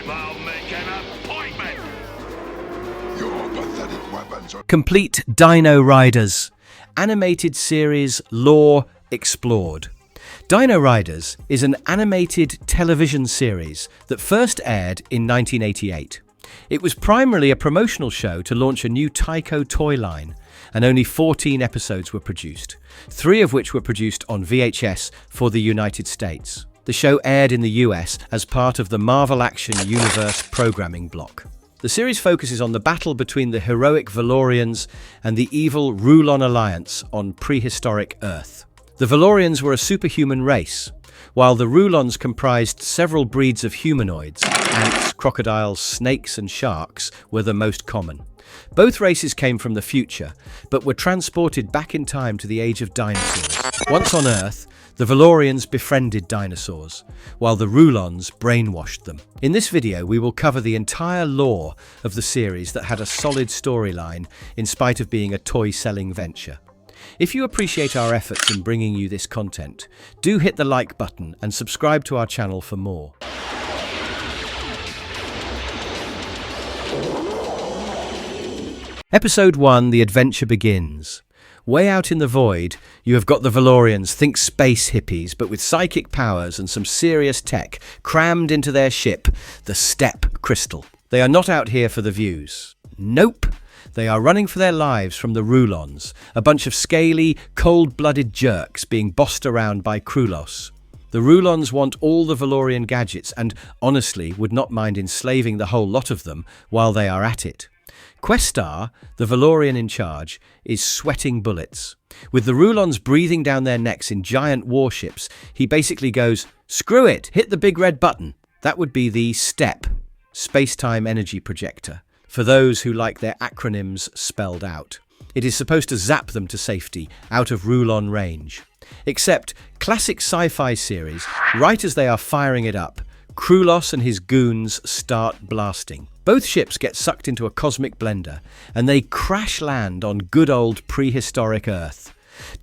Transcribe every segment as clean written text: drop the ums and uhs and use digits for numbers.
I'll make an appointment! Your pathetic weapons are... Complete Dino-Riders. Animated series lore explored. Dino-Riders is an animated television series that first aired in 1988. It was primarily a promotional show to launch a new Tyco toy line, and only 14 episodes were produced, 3 of which were produced on VHS for the United States. The show aired in the US as part of the Marvel Action Universe programming block. The series focuses on the battle between the heroic Valorians and the evil Rulon alliance on prehistoric Earth. The Valorians were a superhuman race, while the Rulons comprised several breeds of humanoids. Ants, crocodiles, snakes and sharks were the most common. Both races came from the future, but were transported back in time to the age of dinosaurs. Once on Earth, the Valorians befriended dinosaurs, while the Rulons brainwashed them. In this video, we will cover the entire lore of the series that had a solid storyline in spite of being a toy-selling venture. If you appreciate our efforts in bringing you this content, do hit the like button and subscribe to our channel for more. Episode 1, The Adventure Begins. Way out in the void, you have got the Valorians, think space hippies, but with psychic powers and some serious tech, crammed into their ship, the Step Crystal. They are not out here for the views. Nope. They are running for their lives from the Rulons, a bunch of scaly, cold-blooded jerks being bossed around by Krulos. The Rulons want all the Valorian gadgets and, honestly, would not mind enslaving the whole lot of them while they are at it. Questar, the Valorian in charge, is sweating bullets. With the Rulons breathing down their necks in giant warships, he basically goes, "Screw it, hit the big red button." That would be the STEP, Space-Time Energy Projector, for those who like their acronyms spelled out. It is supposed to zap them to safety, out of Rulon range. Except, classic sci-fi series, right as they are firing it up, Krulos and his goons start blasting. Both ships get sucked into a cosmic blender, and they crash land on good old prehistoric Earth.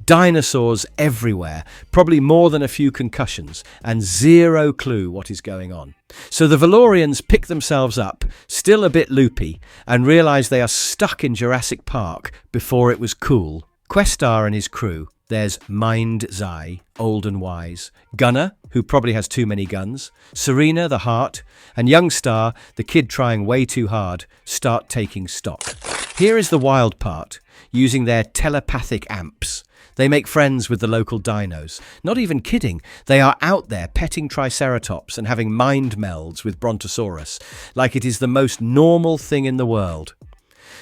Dinosaurs everywhere, probably more than a few concussions, and zero clue what is going on. So the Valorians pick themselves up, still a bit loopy, and realise they are stuck in Jurassic Park before it was cool. Questar and his crew, there's Mind Zai, old and wise, Gunner, who probably has too many guns, Serena, the heart, and Young Star, the kid trying way too hard, start taking stock. Here is the wild part, using their telepathic amps. They make friends with the local dinos. Not even kidding, they are out there petting Triceratops and having mind melds with Brontosaurus, like it is the most normal thing in the world.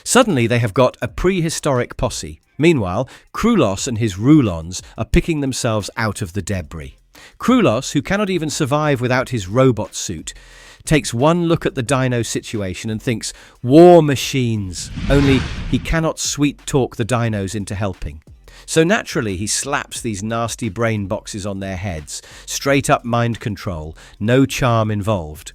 Suddenly they have got a prehistoric posse. Meanwhile, Krulos and his Rulons are picking themselves out of the debris. Krulos, who cannot even survive without his robot suit, takes one look at the dino situation and thinks, war machines, only he cannot sweet-talk the dinos into helping. So naturally he slaps these nasty brain boxes on their heads, straight up mind control, no charm involved.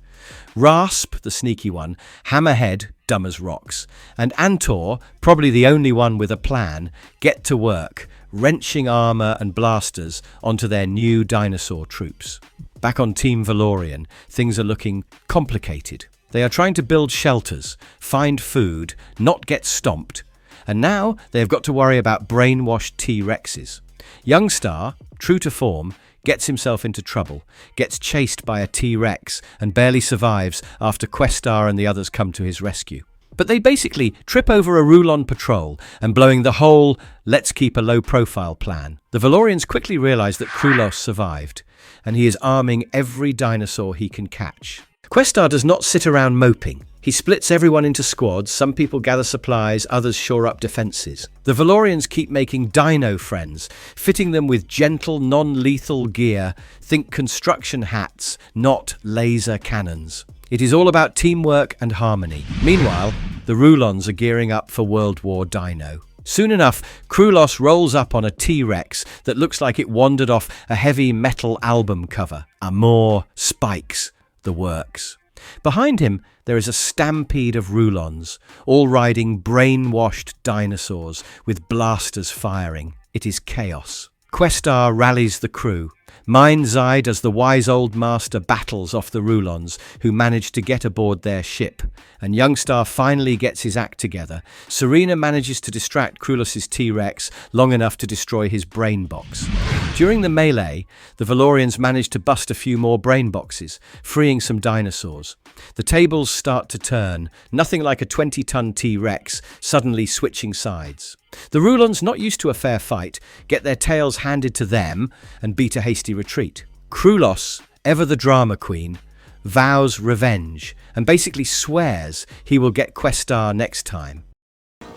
Rasp, the sneaky one, Hammerhead, dumb as rocks, and Antor, probably the only one with a plan, get to work, wrenching armour and blasters onto their new dinosaur troops. Back on Team Valorian, things are looking complicated. They are trying to build shelters, find food, not get stomped, and now they have got to worry about brainwashed T-Rexes. Young Star, true to form, gets himself into trouble, gets chased by a T-Rex and barely survives after Questar and the others come to his rescue. But they basically trip over a Rulon patrol and blowing the whole let's keep a low profile plan. The Valorians quickly realise that Krulos survived and he is arming every dinosaur he can catch. Questar does not sit around moping. He splits everyone into squads, some people gather supplies, others shore up defences. The Valorians keep making dino friends, fitting them with gentle, non-lethal gear, think construction hats, not laser cannons. It is all about teamwork and harmony. Meanwhile, the Rulons are gearing up for World War Dino. Soon enough, Krulos rolls up on a T-Rex that looks like it wandered off a heavy metal album cover. Amor, spikes, the works. Behind him, there is a stampede of Rulons, all riding brainwashed dinosaurs with blasters firing. It is chaos. Questar rallies the crew. Mind's eyed as the wise old master battles off the Rulons, who manage to get aboard their ship, and Youngstar finally gets his act together. Serena manages to distract Krulos' T-Rex long enough to destroy his brain box. During the melee, the Valorians manage to bust a few more brain boxes, freeing some dinosaurs. The tables start to turn, nothing like a 20-ton T-Rex suddenly switching sides. The Rulons, not used to a fair fight, get their tails handed to them and beat a hasty retreat. Krulos, ever the drama queen, vows revenge and basically swears he will get Questar next time.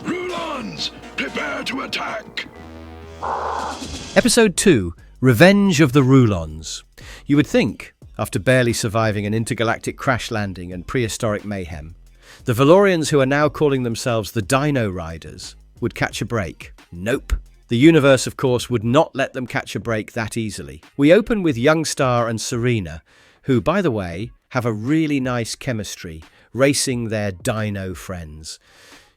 Rulons, prepare to attack! Episode 2, Revenge of the Rulons. You would think, after barely surviving an intergalactic crash landing and prehistoric mayhem, the Valorians, who are now calling themselves the Dino-Riders, would catch a break. Nope. The universe, of course, would not let them catch a break that easily. We open with Youngstar and Serena, who, by the way, have a really nice chemistry, racing their dino friends.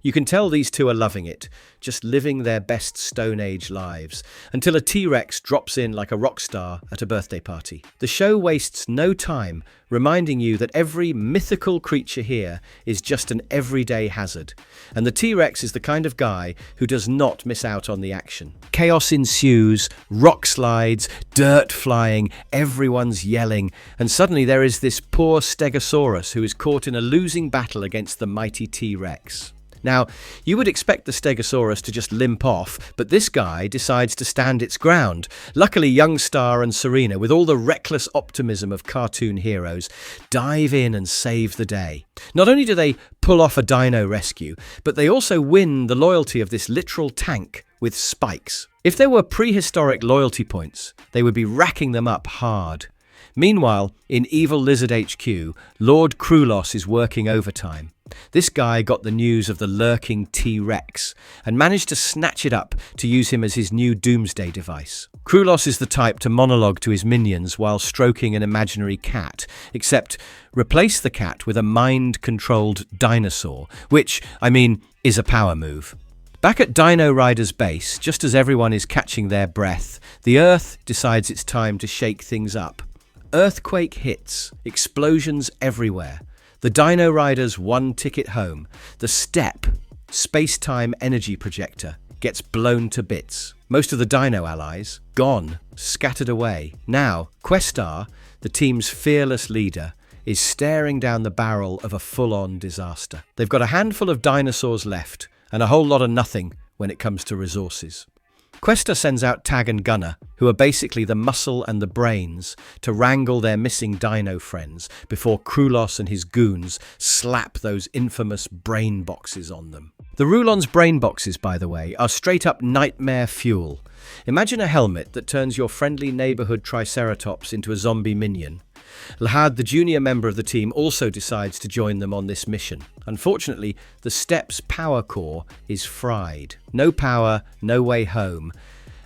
You can tell these two are loving it, just living their best Stone Age lives, until a T-Rex drops in like a rock star at a birthday party. The show wastes no time reminding you that every mythical creature here is just an everyday hazard, and the T-Rex is the kind of guy who does not miss out on the action. Chaos ensues, rock slides, dirt flying, everyone's yelling, and suddenly there is this poor Stegosaurus who is caught in a losing battle against the mighty T-Rex. Now, you would expect the Stegosaurus to just limp off, but this guy decides to stand its ground. Luckily, Youngstar and Serena, with all the reckless optimism of cartoon heroes, dive in and save the day. Not only do they pull off a dino rescue, but they also win the loyalty of this literal tank with spikes. If there were prehistoric loyalty points, they would be racking them up hard. Meanwhile, in Evil Lizard HQ, Lord Krulos is working overtime. This guy got the news of the lurking T-Rex and managed to snatch it up to use him as his new doomsday device. Krulos is the type to monologue to his minions while stroking an imaginary cat, except replace the cat with a mind-controlled dinosaur, which, is a power move. Back at Dino-Riders base, just as everyone is catching their breath, the Earth decides it's time to shake things up. Earthquake hits, explosions everywhere. The Dino-Riders' one ticket home, the STEP, space-time energy projector, gets blown to bits. Most of the Dino allies, gone, scattered away. Now, Questar, the team's fearless leader, is staring down the barrel of a full-on disaster. They've got a handful of dinosaurs left, and a whole lot of nothing when it comes to resources. Questar sends out Tag and Gunner, who are basically the muscle and the brains, to wrangle their missing dino friends before Krulos and his goons slap those infamous brain boxes on them. The Rulon's brain boxes, by the way, are straight-up nightmare fuel. Imagine a helmet that turns your friendly neighborhood Triceratops into a zombie minion. Lahad, the junior member of the team, also decides to join them on this mission. Unfortunately, the STEP's power core is fried. No power, no way home,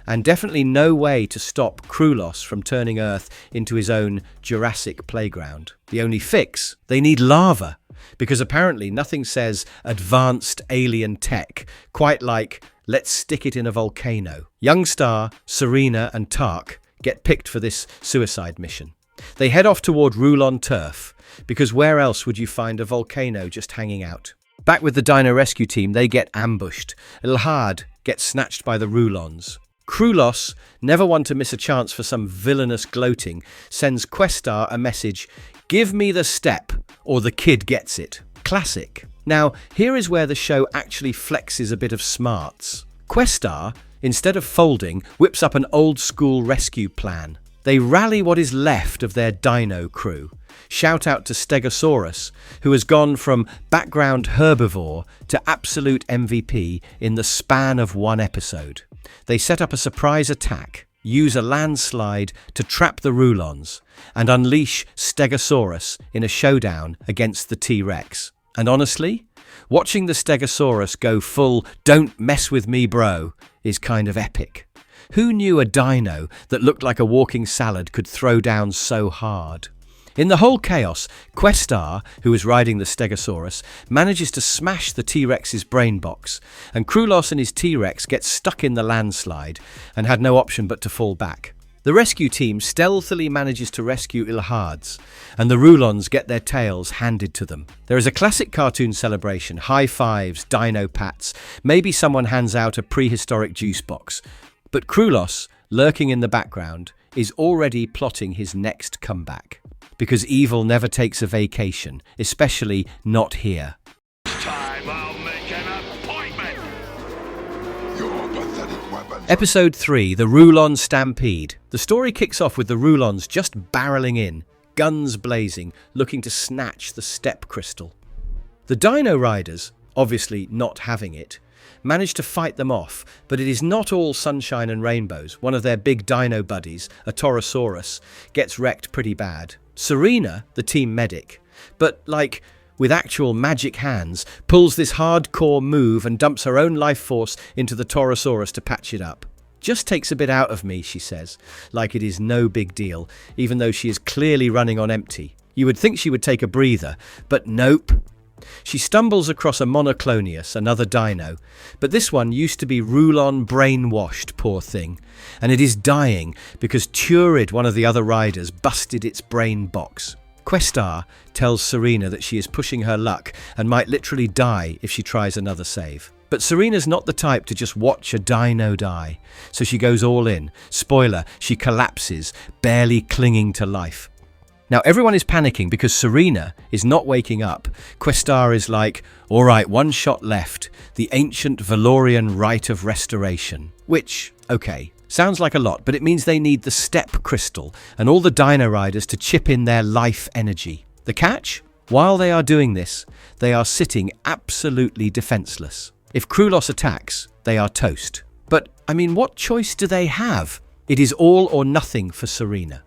and definitely no way to stop Krulos from turning Earth into his own Jurassic playground. The only fix? They need lava, because apparently nothing says advanced alien tech quite like let's stick it in a volcano. Youngstar, Serena and Tark get picked for this suicide mission. They head off toward Rulon turf, because where else would you find a volcano just hanging out? Back with the Dino Rescue team, they get ambushed. Lahad gets snatched by the Rulons. Krulos, never one to miss a chance for some villainous gloating, sends Questar a message, "Give me the step, or the kid gets it." Classic. Now, here is where the show actually flexes a bit of smarts. Questar, instead of folding, whips up an old-school rescue plan. They rally what is left of their dino crew. Shout out to Stegosaurus, who has gone from background herbivore to absolute MVP in the span of one episode. They set up a surprise attack, use a landslide to trap the Rulons, and unleash Stegosaurus in a showdown against the T-Rex. And honestly, watching the Stegosaurus go full "don't mess with me bro" is kind of epic. Who knew a dino that looked like a walking salad could throw down so hard? In the whole chaos, Questar, who is riding the Stegosaurus, manages to smash the T-Rex's brain box, and Krulos and his T-Rex get stuck in the landslide and had no option but to fall back. The rescue team stealthily manages to rescue Ilhards, and the Rulons get their tails handed to them. There is a classic cartoon celebration, high fives, dino pats, maybe someone hands out a prehistoric juice box. But Krulos, lurking in the background, is already plotting his next comeback. Because evil never takes a vacation, especially not here. Time I'll make an appointment. Your pathetic weapons. Episode 3, the Rulon Stampede. The story kicks off with the Rulons just barreling in, guns blazing, looking to snatch the step crystal. The Dino-Riders, obviously not having it, manage to fight them off, but it is not all sunshine and rainbows. One of their big dino buddies, a Torosaurus, gets wrecked pretty bad. Serena, the team medic, but with actual magic hands, pulls this hardcore move and dumps her own life force into the Torosaurus to patch it up. Just takes a bit out of me, she says, like it is no big deal, even though she is clearly running on empty. You would think she would take a breather, but nope. She stumbles across a Monoclonius, another dino, but this one used to be Rulon brainwashed, poor thing, and it is dying because Turid, one of the other riders, busted its brain box. Questar tells Serena that she is pushing her luck and might literally die if she tries another save. But Serena's not the type to just watch a dino die, so she goes all in. Spoiler, she collapses, barely clinging to life. Now everyone is panicking because Serena is not waking up. Questar is like, all right, one shot left, the ancient Valorian rite of restoration. Which, okay, sounds like a lot, but it means they need the step crystal and all the Dino-Riders to chip in their life energy. The catch? While they are doing this, they are sitting absolutely defenseless. If Krulos attacks, they are toast. But, what choice do they have? It is all or nothing for Serena.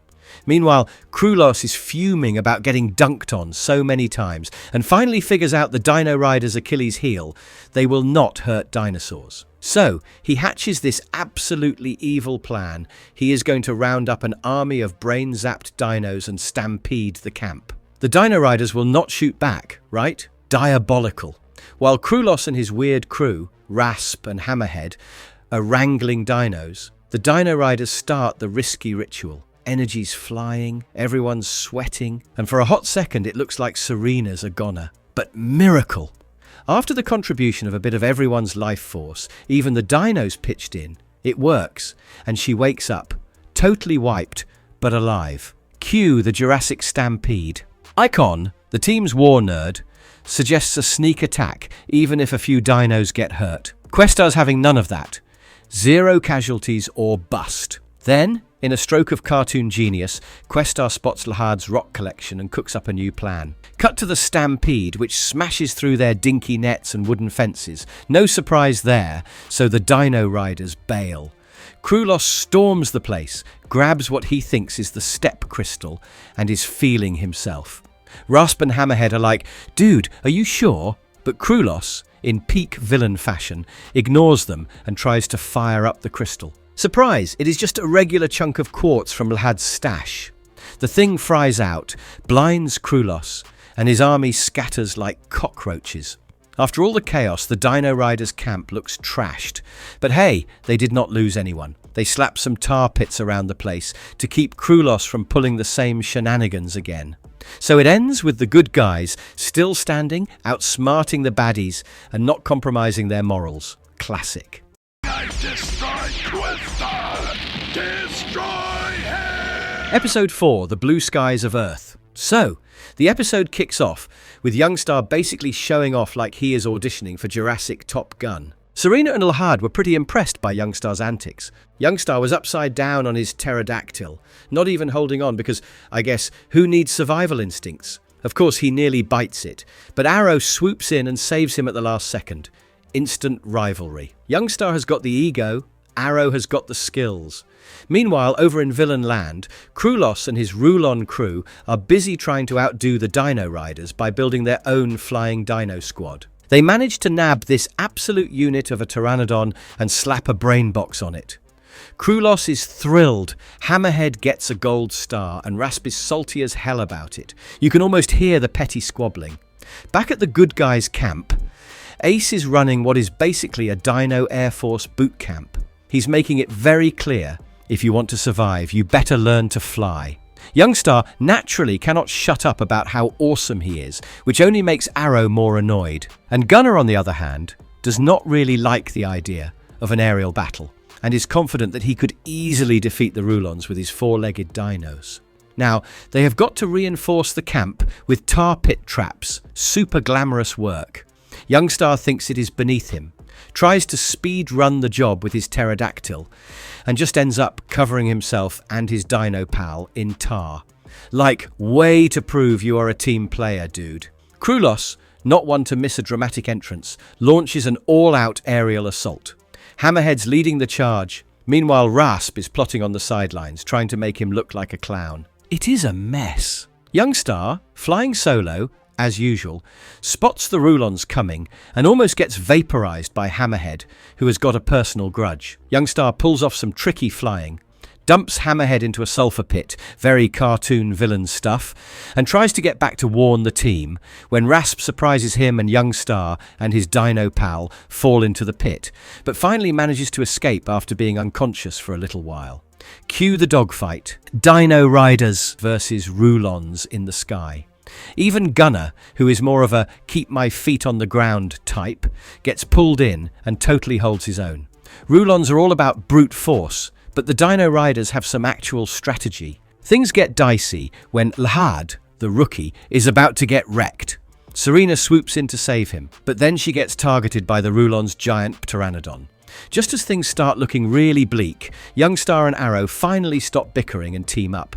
Meanwhile, Krulos is fuming about getting dunked on so many times and finally figures out the Dino-Riders' Achilles heel: they will not hurt dinosaurs. So, he hatches this absolutely evil plan. He is going to round up an army of brain-zapped dinos and stampede the camp. The Dino-Riders will not shoot back, right? Diabolical. While Krulos and his weird crew, Rasp and Hammerhead, are wrangling dinos, the Dino-Riders start the risky ritual. Energy's flying, everyone's sweating, and for a hot second it looks like Serena's a goner. But miracle! After the contribution of a bit of everyone's life force, even the dinos pitched in, it works, and she wakes up, totally wiped, but alive. Cue the Jurassic Stampede. Icon, the team's war nerd, suggests a sneak attack, even if a few dinos get hurt. Questar's having none of that. 0 casualties or bust. Then, in a stroke of cartoon genius, Questar spots Lahad's rock collection and cooks up a new plan. Cut to the stampede, which smashes through their dinky nets and wooden fences. No surprise there, so the Dino-Riders bail. Krulos storms the place, grabs what he thinks is the step crystal, and is feeling himself. Rasp and Hammerhead are like, dude, are you sure? But Krulos, in peak villain fashion, ignores them and tries to fire up the crystal. Surprise! It is just a regular chunk of quartz from Lahad's stash. The thing fries out, blinds Krulos, and his army scatters like cockroaches. After all the chaos, the Dino-Riders' camp looks trashed. But hey, they did not lose anyone. They slapped some tar pits around the place to keep Krulos from pulling the same shenanigans again. So it ends with the good guys still standing, outsmarting the baddies, and not compromising their morals. Classic. I've destroyed Questar! Destroy him! Episode 4, The Blue Skies of Earth. So, the episode kicks off with Youngstar basically showing off like he is auditioning for Jurassic Top Gun. Serena and Lahad were pretty impressed by Youngstar's antics. Youngstar was upside down on his pterodactyl, not even holding on because, I guess, who needs survival instincts? Of course, he nearly bites it, but Arrow swoops in and saves him at the last second. Instant rivalry. Youngstar has got the ego, Arrow has got the skills. Meanwhile, over in Villain Land, Krulos and his Rulon crew are busy trying to outdo the Dino-Riders by building their own flying dino squad. They manage to nab this absolute unit of a pteranodon and slap a brain box on it. Krulos is thrilled, Hammerhead gets a gold star, and Rasp is salty as hell about it. You can almost hear the petty squabbling. Back at the good guys' camp, Ace is running what is basically a Dino Air Force boot camp. He's making it very clear, If you want to survive, you better learn to fly. Youngstar naturally cannot shut up about how awesome he is, which only makes Arrow more annoyed. And Gunner, on the other hand, does not really like the idea of an aerial battle, and is confident that he could easily defeat the Rulons with his four-legged dinos. Now, they have got to reinforce the camp with tar pit traps, super glamorous work. Youngstar thinks it is beneath him, tries to speed run the job with his pterodactyl, and just ends up covering himself and his dino pal in tar. Like, way to prove you are a team player, dude. Krulos, not one to miss a dramatic entrance, launches an all-out aerial assault. Hammerhead's leading the charge. Meanwhile, Rasp is plotting on the sidelines, trying to make him look like a clown. It is a mess. Youngstar, flying solo, as usual, spots the Rulons coming and almost gets vaporized by Hammerhead, who has got a personal grudge. Youngstar pulls off some tricky flying, dumps Hammerhead into a sulfur pit, very cartoon villain stuff, and tries to get back to warn the team when Rasp surprises him, and Youngstar and his dino pal fall into the pit, but finally manages to escape after being unconscious for a little while. Cue the dogfight. Dino-Riders versus Rulons in the sky. Even Gunner, who is more of a keep my feet on the ground type, gets pulled in and totally holds his own. Rulons are all about brute force, but the Dino-Riders have some actual strategy. Things get dicey when Lahad, the rookie, is about to get wrecked. Serena swoops in to save him, but then she gets targeted by the Rulons' giant pteranodon. Just as things start looking really bleak, Youngstar and Arrow finally stop bickering and team up.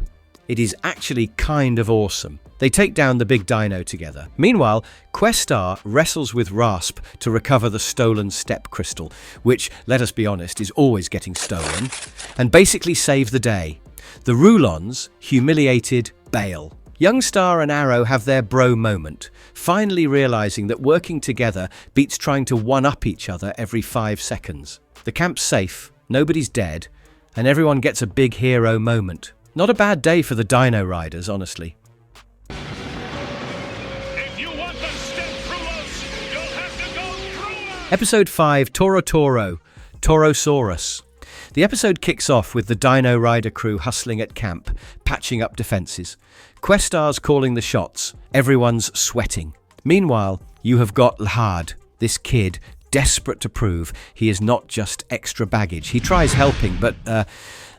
It is actually kind of awesome. They take down the big dino together. Meanwhile, Questar wrestles with Rasp to recover the stolen step crystal, which, let us be honest, is always getting stolen, and basically save the day. The Rulons, humiliated, bail. Youngstar and Arrow have their bro moment, finally realizing that working together beats trying to one-up each other every 5 seconds. The camp's safe, nobody's dead, and everyone gets a big hero moment. Not a bad day for the Dino-Riders, honestly. If you want the step Krulos, you'll have to go through it. Episode 5, Toro Torosaurus. The episode kicks off with the Dino Rider crew hustling at camp, patching up defences. Questar's calling the shots. Everyone's sweating. Meanwhile, you have got Lahad, this kid, desperate to prove he is not just extra baggage. He tries helping, but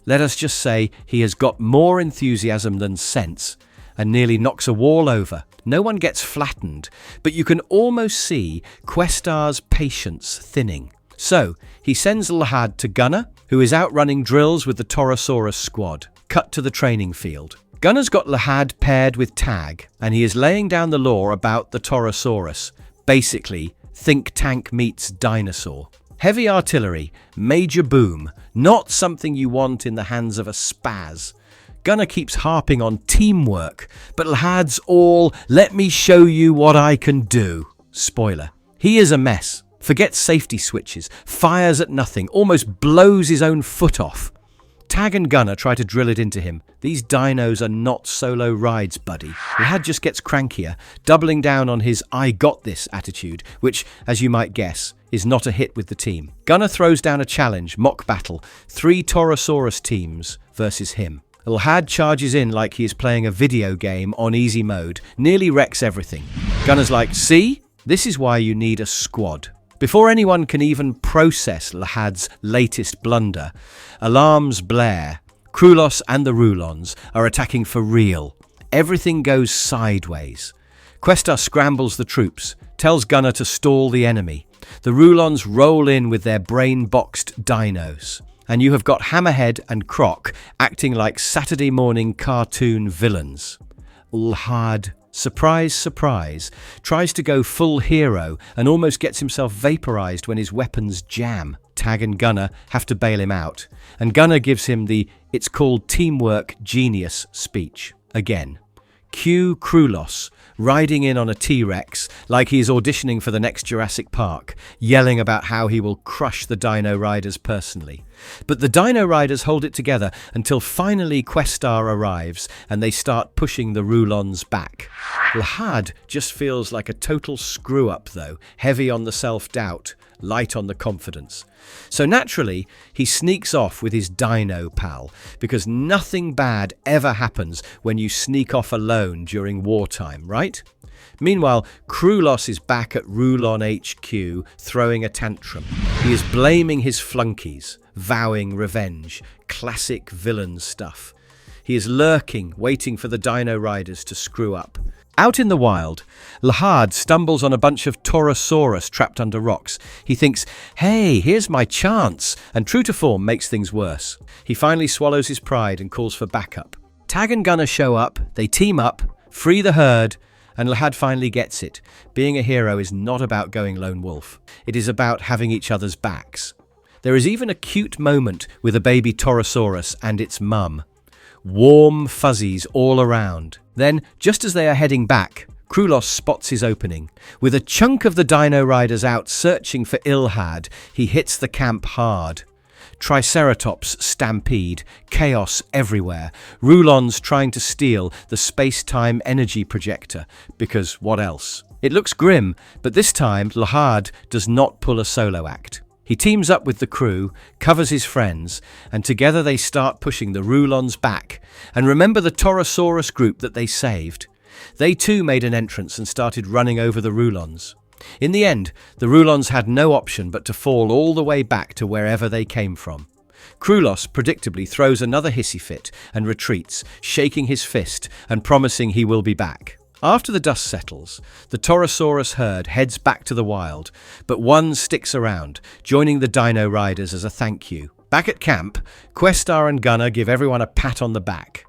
let us just say he has got more enthusiasm than sense and nearly knocks a wall over. No one gets flattened, but you can almost see Questar's patience thinning. So, he sends Lahad to Gunner, who is out running drills with the Torosaurus squad. Cut to the training field. Gunner's got Lahad paired with Tag, and he is laying down the law about the Torosaurus. Basically, think tank meets dinosaur. Heavy artillery, major boom, not something you want in the hands of a spaz. Gunner keeps harping on teamwork, but Lahad's all, let me show you what I can do. Spoiler. He is a mess. Forgets safety switches, fires at nothing, almost blows his own foot off. Tag and Gunner try to drill it into him. These dinos are not solo rides, buddy. Lahad just gets crankier, doubling down on his I got this attitude, which, as you might guess, is not a hit with the team. Gunner throws down a challenge, mock battle, 3 Torosaurus teams versus him. Lahad charges in like he is playing a video game on easy mode, nearly wrecks everything. Gunner's like, see? This is why you need a squad. Before anyone can even process Lahad's latest blunder, alarms blare. Krulos and the Rulons are attacking for real. Everything goes sideways. Questar scrambles the troops, tells Gunner to stall the enemy. The Rulons roll in with their brain-boxed dinos. And you have got Hammerhead and Croc acting like Saturday morning cartoon villains. Lahad, surprise, surprise, tries to go full hero and almost gets himself vaporized when his weapons jam. Tag and Gunner have to bail him out, and Gunner gives him the "it's called teamwork genius" speech. Again. Cue Krulos, riding in on a T-Rex like he is auditioning for the next Jurassic Park, yelling about how he will crush the Dino Riders personally. But the Dino-Riders hold it together until finally Questar arrives and they start pushing the Rulons back. Lahad just feels like a total screw-up though, heavy on the self-doubt, light on the confidence. So naturally, he sneaks off with his dino pal, because nothing bad ever happens when you sneak off alone during wartime, right? Meanwhile, Krulos is back at Rulon HQ throwing a tantrum. He is blaming his flunkies, vowing revenge, classic villain stuff. He is lurking, waiting for the Dino-Riders to screw up. Out in the wild, Lahad stumbles on a bunch of Torosaurus trapped under rocks. He thinks, hey, here's my chance, and true to form makes things worse. He finally swallows his pride and calls for backup. Tag and Gunner show up, they team up, free the herd, and Lahad finally gets it. Being a hero is not about going lone wolf. It is about having each other's backs. There is even a cute moment with a baby Torosaurus and its mum. Warm fuzzies all around. Then, just as they are heading back, Krulos spots his opening. With a chunk of the Dino-Riders out searching for Ilhad, he hits the camp hard. Triceratops stampede, chaos everywhere. Rulons trying to steal the space-time energy projector, because what else? It looks grim, but this time Lahad does not pull a solo act. He teams up with the crew, covers his friends, and together they start pushing the Rulons back. And remember the Torosaurus group that they saved? They too made an entrance and started running over the Rulons. In the end, the Rulons had no option but to fall all the way back to wherever they came from. Krulos predictably throws another hissy fit and retreats, shaking his fist and promising he will be back. After the dust settles, the Torosaurus herd heads back to the wild, but one sticks around, joining the Dino-Riders as a thank you. Back at camp, Questar and Gunner give everyone a pat on the back.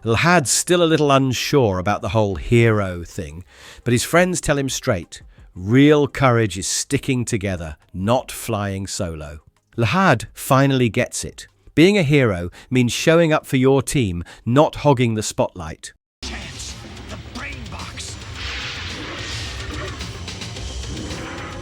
Lahad's still a little unsure about the whole hero thing, but his friends tell him straight, real courage is sticking together, not flying solo. Lahad finally gets it. Being a hero means showing up for your team, not hogging the spotlight.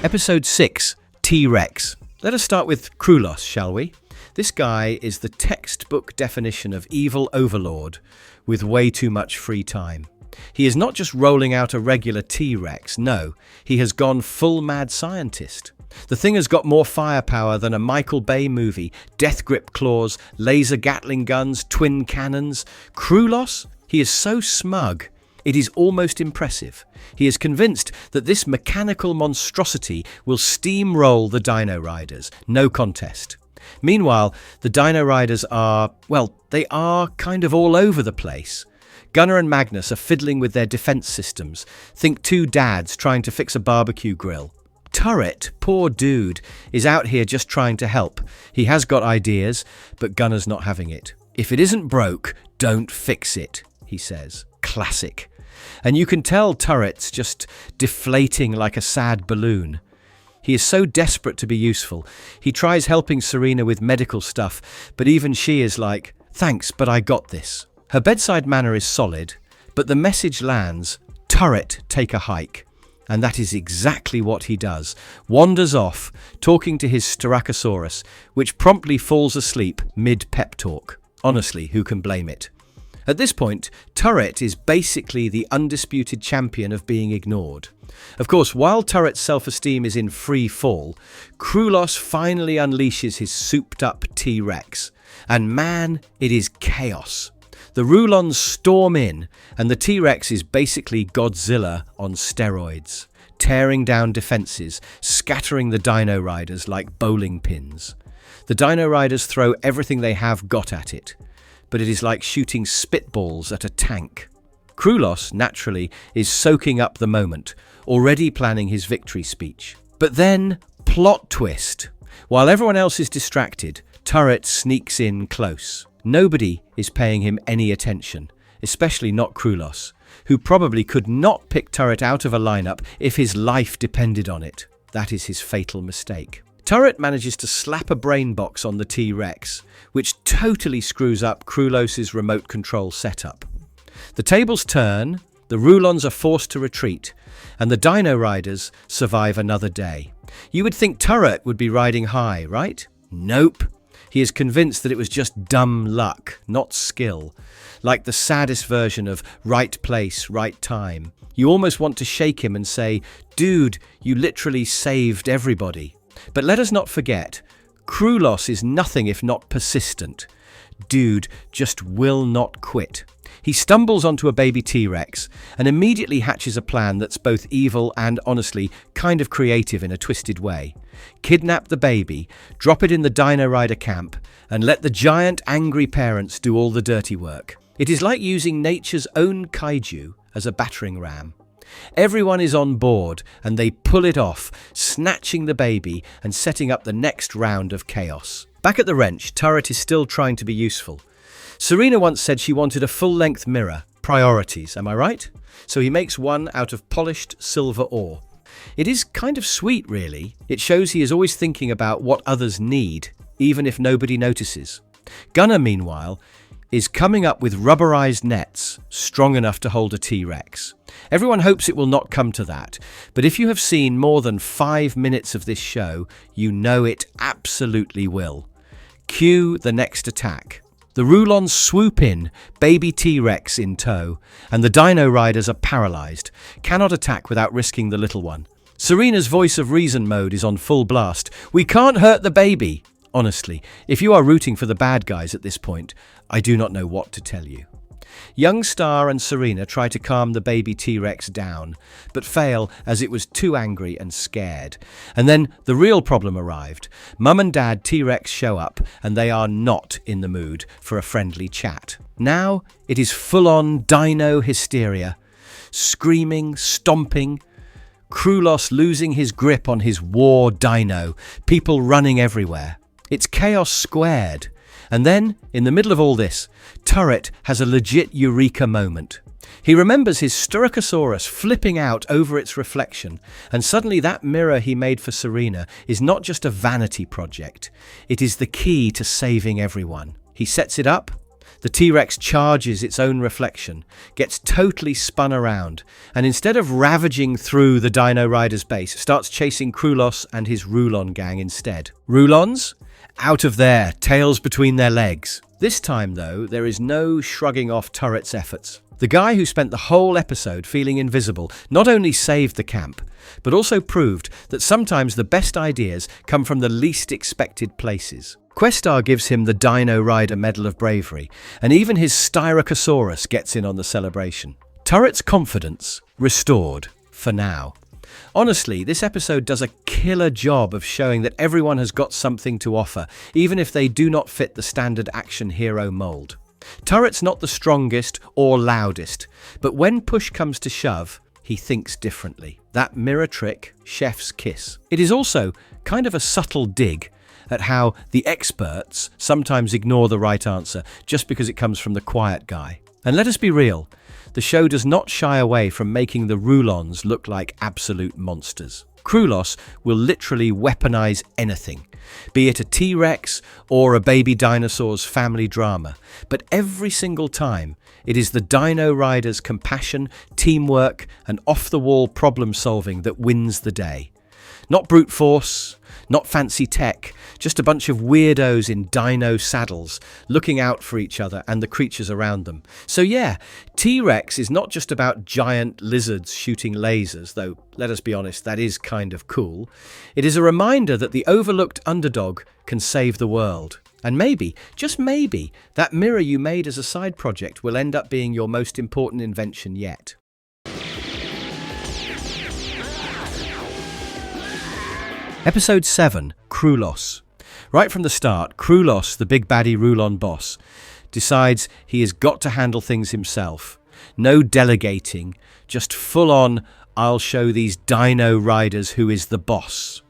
Episode 6, T-Rex. Let us start with Krulos, shall we? This guy is the textbook definition of evil overlord with way too much free time. He is not just rolling out a regular T-Rex, no, he has gone full mad scientist. The thing has got more firepower than a Michael Bay movie, death grip claws, laser Gatling guns, twin cannons. Krulos, he is so smug. It is almost impressive. He is convinced that this mechanical monstrosity will steamroll the Dino-Riders. No contest. Meanwhile, the Dino-Riders are, well, they are kind of all over the place. Gunner and Magnus are fiddling with their defense systems. Think two dads trying to fix a barbecue grill. Turret, poor dude, is out here just trying to help. He has got ideas, but Gunner's not having it. If it isn't broke, don't fix it, he says. Classic. And you can tell Turret's just deflating like a sad balloon. He is so desperate to be useful. He tries helping Serena with medical stuff, but even she is like, thanks, but I got this. Her bedside manner is solid, but the message lands, Turret, take a hike. And that is exactly what he does. Wanders off, talking to his Styracosaurus, which promptly falls asleep mid-pep talk. Honestly, who can blame it? At this point, Turret is basically the undisputed champion of being ignored. Of course, while Turret's self-esteem is in free fall, Krulos finally unleashes his souped-up T-Rex. And man, it is chaos. The Rulons storm in, and the T-Rex is basically Godzilla on steroids, tearing down defences, scattering the Dino-Riders like bowling pins. The Dino-Riders throw everything they have got at it, but it is like shooting spitballs at a tank. Krulos, naturally, is soaking up the moment, already planning his victory speech. But then, plot twist. While everyone else is distracted, Turret sneaks in close. Nobody is paying him any attention, especially not Krulos, who probably could not pick Turret out of a lineup if his life depended on it. That is his fatal mistake. Turret manages to slap a brain box on the T-Rex, which totally screws up Krulos's remote control setup. The tables turn, the Rulons are forced to retreat, and the Dino-Riders survive another day. You would think Turret would be riding high, right? Nope. He is convinced that it was just dumb luck, not skill. Like the saddest version of right place, right time. You almost want to shake him and say, "Dude, you literally saved everybody." But let us not forget, Krulos is nothing if not persistent. Dude just will not quit. He stumbles onto a baby T-Rex and immediately hatches a plan that's both evil and, honestly, kind of creative in a twisted way. Kidnap the baby, drop it in the Dino-Rider camp, and let the giant angry parents do all the dirty work. It is like using nature's own kaiju as a battering ram. Everyone is on board and they pull it off, snatching the baby and setting up the next round of chaos. Back at the wrench, Turret is still trying to be useful. Serena once said she wanted a full-length mirror. Priorities, am I right? So he makes one out of polished silver ore. It is kind of sweet, really. It shows he is always thinking about what others need, even if nobody notices. Gunnar, meanwhile, is coming up with rubberized nets strong enough to hold a T-Rex. Everyone hopes it will not come to that, but if you have seen more than 5 minutes of this show, you know it absolutely will. Cue the next attack. The Rulons swoop in, baby T-Rex in tow, and the Dino-Riders are paralyzed, cannot attack without risking the little one. Serena's voice of reason mode is on full blast. "We can't hurt the baby." Honestly, if you are rooting for the bad guys at this point, I do not know what to tell you. Young Star and Serena try to calm the baby T-Rex down, but fail as it was too angry and scared. And then the real problem arrived. Mum and Dad T-Rex show up, and they are not in the mood for a friendly chat. Now it is full-on dino hysteria. Screaming, stomping, Krulos losing his grip on his war dino, people running everywhere. It's chaos squared. And then, in the middle of all this, Turret has a legit eureka moment. He remembers his Styracosaurus flipping out over its reflection, and suddenly that mirror he made for Serena is not just a vanity project. It is the key to saving everyone. He sets it up. The T-Rex charges its own reflection, gets totally spun around, and instead of ravaging through the Dino-Riders base, starts chasing Krulos and his Rulon gang instead. Rulons? Out of there, tails between their legs. This time, though, there is no shrugging off Turret's efforts. The guy who spent the whole episode feeling invisible not only saved the camp, but also proved that sometimes the best ideas come from the least expected places. Questar gives him the Dino-Rider Medal of Bravery, and even his Styracosaurus gets in on the celebration. Turret's confidence restored, for now. Honestly, this episode does a killer job of showing that everyone has got something to offer, even if they do not fit the standard action hero mold. Turret's not the strongest or loudest, but when push comes to shove, he thinks differently. That mirror trick, chef's kiss. It is also kind of a subtle dig at how the experts sometimes ignore the right answer just because it comes from the quiet guy. And let us be real, the show does not shy away from making the Rulons look like absolute monsters. Krulos will literally weaponize anything, be it a T-Rex or a baby dinosaur's family drama. But every single time, it is the Dino-Riders' compassion, teamwork, and off-the-wall problem-solving that wins the day. Not brute force, not fancy tech, just a bunch of weirdos in dino saddles looking out for each other and the creatures around them. So yeah, T-Rex is not just about giant lizards shooting lasers, though let us be honest, that is kind of cool. It is a reminder that the overlooked underdog can save the world. And maybe, just maybe, that mirror you made as a side project will end up being your most important invention yet. Episode 7, Krulos. Right from the start, Krulos, the big baddie Rulon boss, decides he has got to handle things himself. No delegating, just full-on, I'll show these Dino-Riders who is the boss.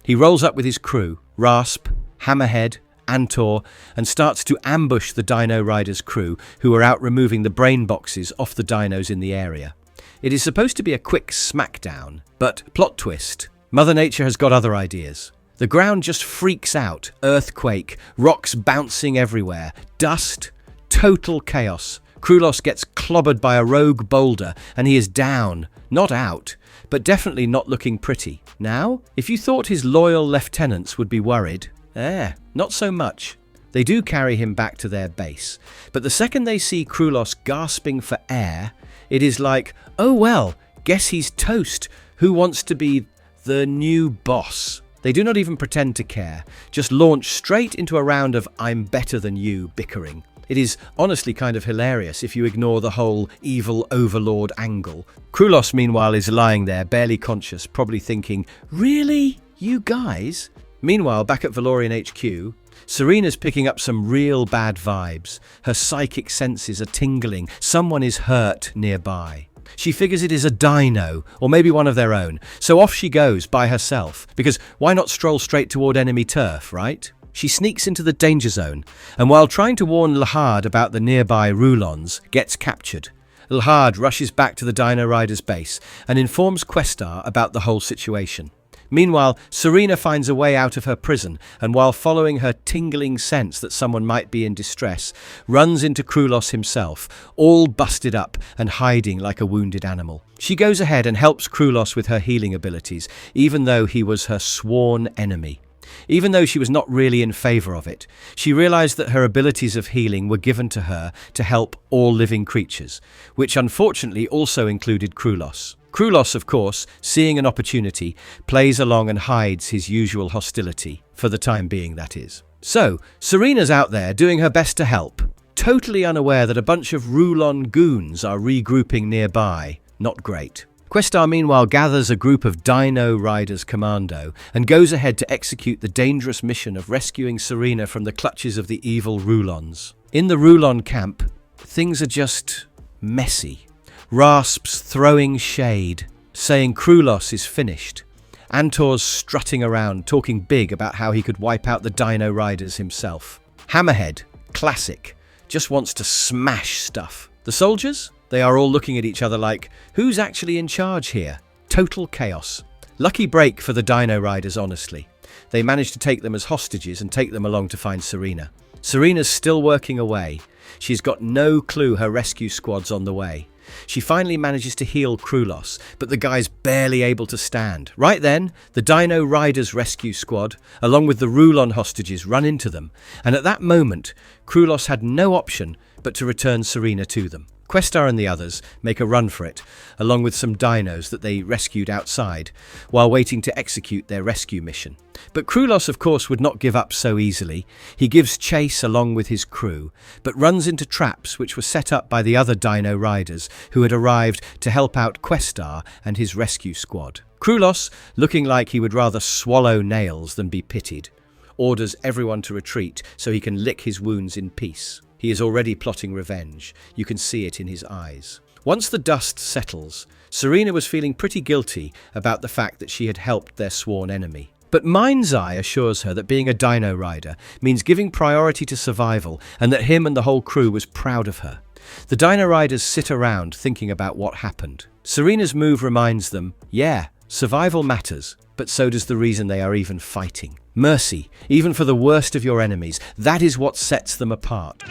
He rolls up with his crew, Rasp, Hammerhead, Antor, and starts to ambush the Dino-Riders crew who are out removing the brain boxes off the dinos in the area. It is supposed to be a quick smackdown, but plot twist. Mother Nature has got other ideas. The ground just freaks out, earthquake, rocks bouncing everywhere, dust, total chaos. Krulos gets clobbered by a rogue boulder and he is down, not out, but definitely not looking pretty. Now, if you thought his loyal lieutenants would be worried, not so much. They do carry him back to their base, but the second they see Krulos gasping for air, it is like, oh well, guess he's toast. Who wants to be the new boss? They do not even pretend to care, just launch straight into a round of I'm better than you bickering. It is honestly kind of hilarious if you ignore the whole evil overlord angle. Krulos, meanwhile, is lying there, barely conscious, probably thinking, really? You guys? Meanwhile, back at Valorian HQ, Serena's picking up some real bad vibes. Her psychic senses are tingling. Someone is hurt nearby. She figures it is a dino, or maybe one of their own, so off she goes by herself, because why not stroll straight toward enemy turf, right? She sneaks into the danger zone, and while trying to warn Lahad about the nearby Rulons, gets captured. Lahad rushes back to the Dino-Riders base and informs Questar about the whole situation. Meanwhile, Serena finds a way out of her prison, and while following her tingling sense that someone might be in distress, runs into Krulos himself, all busted up and hiding like a wounded animal. She goes ahead and helps Krulos with her healing abilities, even though he was her sworn enemy. Even though she was not really in favor of it, she realized that her abilities of healing were given to her to help all living creatures, which unfortunately also included Krulos. Krulos, of course, seeing an opportunity, plays along and hides his usual hostility, for the time being that is. So, Serena's out there doing her best to help, totally unaware that a bunch of Rulon goons are regrouping nearby. Not great. Questar meanwhile gathers a group of Dino-Riders commando and goes ahead to execute the dangerous mission of rescuing Serena from the clutches of the evil Rulons. In the Rulon camp, things are just messy. Rasp's throwing shade, saying Krulos is finished. Antor's strutting around, talking big about how he could wipe out the Dino-Riders himself. Hammerhead, classic, just wants to smash stuff. The soldiers? They are all looking at each other like, who's actually in charge here? Total chaos. Lucky break for the Dino-Riders, honestly. They managed to take them as hostages and take them along to find Serena. Serena's still working away. She's got no clue her rescue squad's on the way. She finally manages to heal Krulos, but the guy's barely able to stand. Right then, the Dino-Riders rescue squad, along with the Rulon hostages, run into them, and at that moment, Krulos had no option but to return Serena to them. Questar and the others make a run for it, along with some dinos that they rescued outside, while waiting to execute their rescue mission. But Krulos, of course, would not give up so easily. He gives chase along with his crew, but runs into traps which were set up by the other Dino-Riders who had arrived to help out Questar and his rescue squad. Krulos, looking like he would rather swallow nails than be pitied, orders everyone to retreat so he can lick his wounds in peace. He is already plotting revenge. You can see it in his eyes. Once the dust settles, Serena was feeling pretty guilty about the fact that she had helped their sworn enemy. But Mind's Eye assures her that being a Dino Rider means giving priority to survival and that him and the whole crew was proud of her. The Dino Riders sit around thinking about what happened. Serena's move reminds them, yeah, survival matters, but so does the reason they are even fighting. Mercy, even for the worst of your enemies, that is what sets them apart.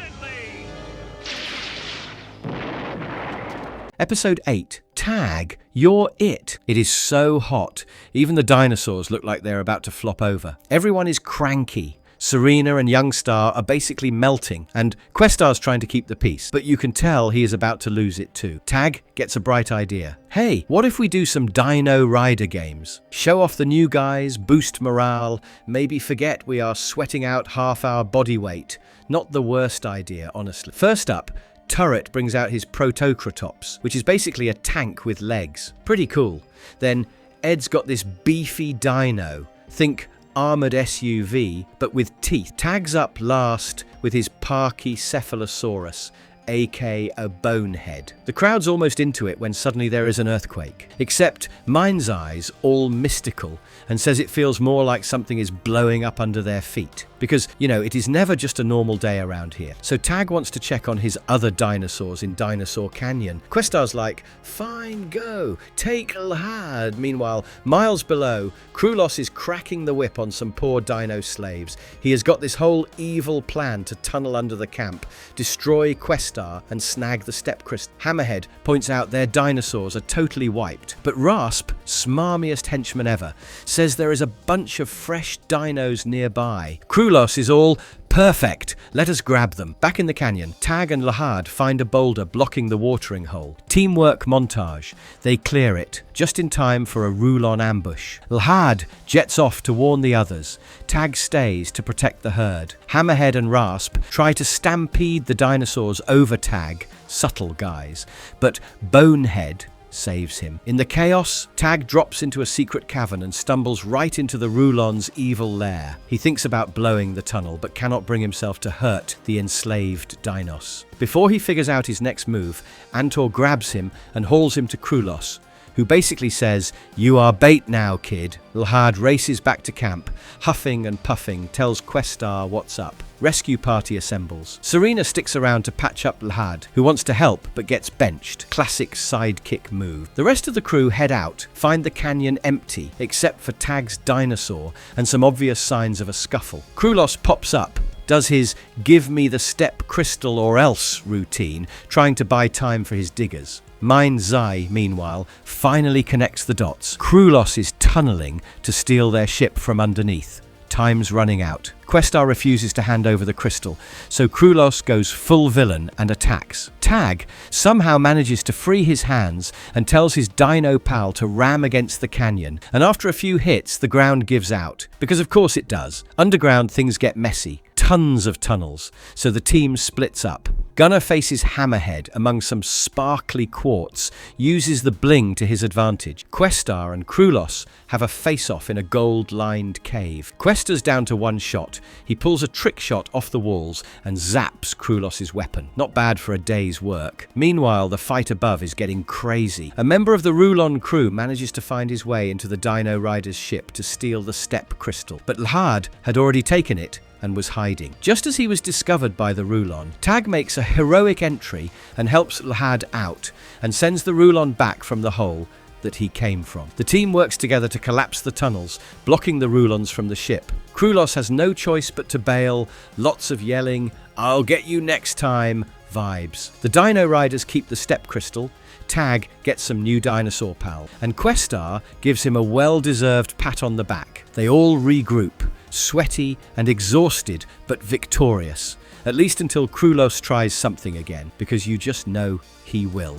Episode 8. Tag, you're it. It is so hot. Even the dinosaurs look like they're about to flop over. Everyone is cranky. Serena and Young Star are basically melting, and Questar's trying to keep the peace, but you can tell he is about to lose it too. Tag gets a bright idea. Hey, what if we do some Dino Rider games? Show off the new guys, boost morale, maybe forget we are sweating out half our body weight. Not the worst idea, honestly. First up, Turret brings out his Protoceratops, which is basically a tank with legs. Pretty cool. Then Ed's got this beefy dino. Think armored SUV, but with teeth. Tags up last with his Pachycephalosaurus, aka a bonehead. The crowd's almost into it when suddenly there is an earthquake. Except Mind's Eye's all mystical and says it feels more like something is blowing up under their feet. Because, you know, it is never just a normal day around here. So Tag wants to check on his other dinosaurs in Dinosaur Canyon. Questar's like, fine, go, take Lahad. Meanwhile, miles below, Krulos is cracking the whip on some poor dino slaves. He has got this whole evil plan to tunnel under the camp, destroy Questar and snag the step crystal. Hammerhead points out their dinosaurs are totally wiped. But Rasp, smarmiest henchman ever, says there is a bunch of fresh dinos nearby. Krulos is all Perfect! Let us grab them. Back in the canyon, Tag and Lahad find a boulder blocking the watering hole. Teamwork montage. They clear it, just in time for a Rulon ambush. Lahad jets off to warn the others. Tag stays to protect the herd. Hammerhead and Rasp try to stampede the dinosaurs over Tag. Subtle guys. But Bonehead saves him. In the chaos, Tag drops into a secret cavern and stumbles right into the Rulon's evil lair. He thinks about blowing the tunnel, but cannot bring himself to hurt the enslaved dinos. Before he figures out his next move, Antor grabs him and hauls him to Krulos, who basically says, "You are bait now, kid." Lahad races back to camp, huffing and puffing, tells Questar what's up. Rescue party assembles. Serena sticks around to patch up Lahad, who wants to help but gets benched. Classic sidekick move. The rest of the crew head out, find the canyon empty, except for Tag's dinosaur and some obvious signs of a scuffle. Krulos pops up, does his "give me the step crystal or else" routine, trying to buy time for his diggers. Mind Zai, meanwhile, finally connects the dots. Krulos is tunneling to steal their ship from underneath. Time's running out. Questar refuses to hand over the crystal, so Krulos goes full villain and attacks. Tag somehow manages to free his hands and tells his dino pal to ram against the canyon, and after a few hits, the ground gives out. Because of course it does. Underground, things get messy. Tons of tunnels, so the team splits up. Gunnar faces Hammerhead among some sparkly quartz, uses the bling to his advantage. Questar and Krulos have a face-off in a gold-lined cave. Questar's down to one shot. He pulls a trick shot off the walls and zaps Krulos's weapon. Not bad for a day's work. Meanwhile, the fight above is getting crazy. A member of the Rulon crew manages to find his way into the Dino-Riders' ship to steal the step crystal, but Lahad had already taken it and was hiding. Just as he was discovered by the Rulon, Tag makes a heroic entry and helps Lahad out and sends the Rulon back from the hole that he came from. The team works together to collapse the tunnels, blocking the Rulons from the ship. Krulos has no choice but to bail, lots of yelling, "I'll get you next time" vibes. The Dino-Riders keep the step crystal, Tag gets some new dinosaur pal, and Questar gives him a well-deserved pat on the back. They all regroup, sweaty and exhausted, but victorious. At least until Krulos tries something again, because you just know he will.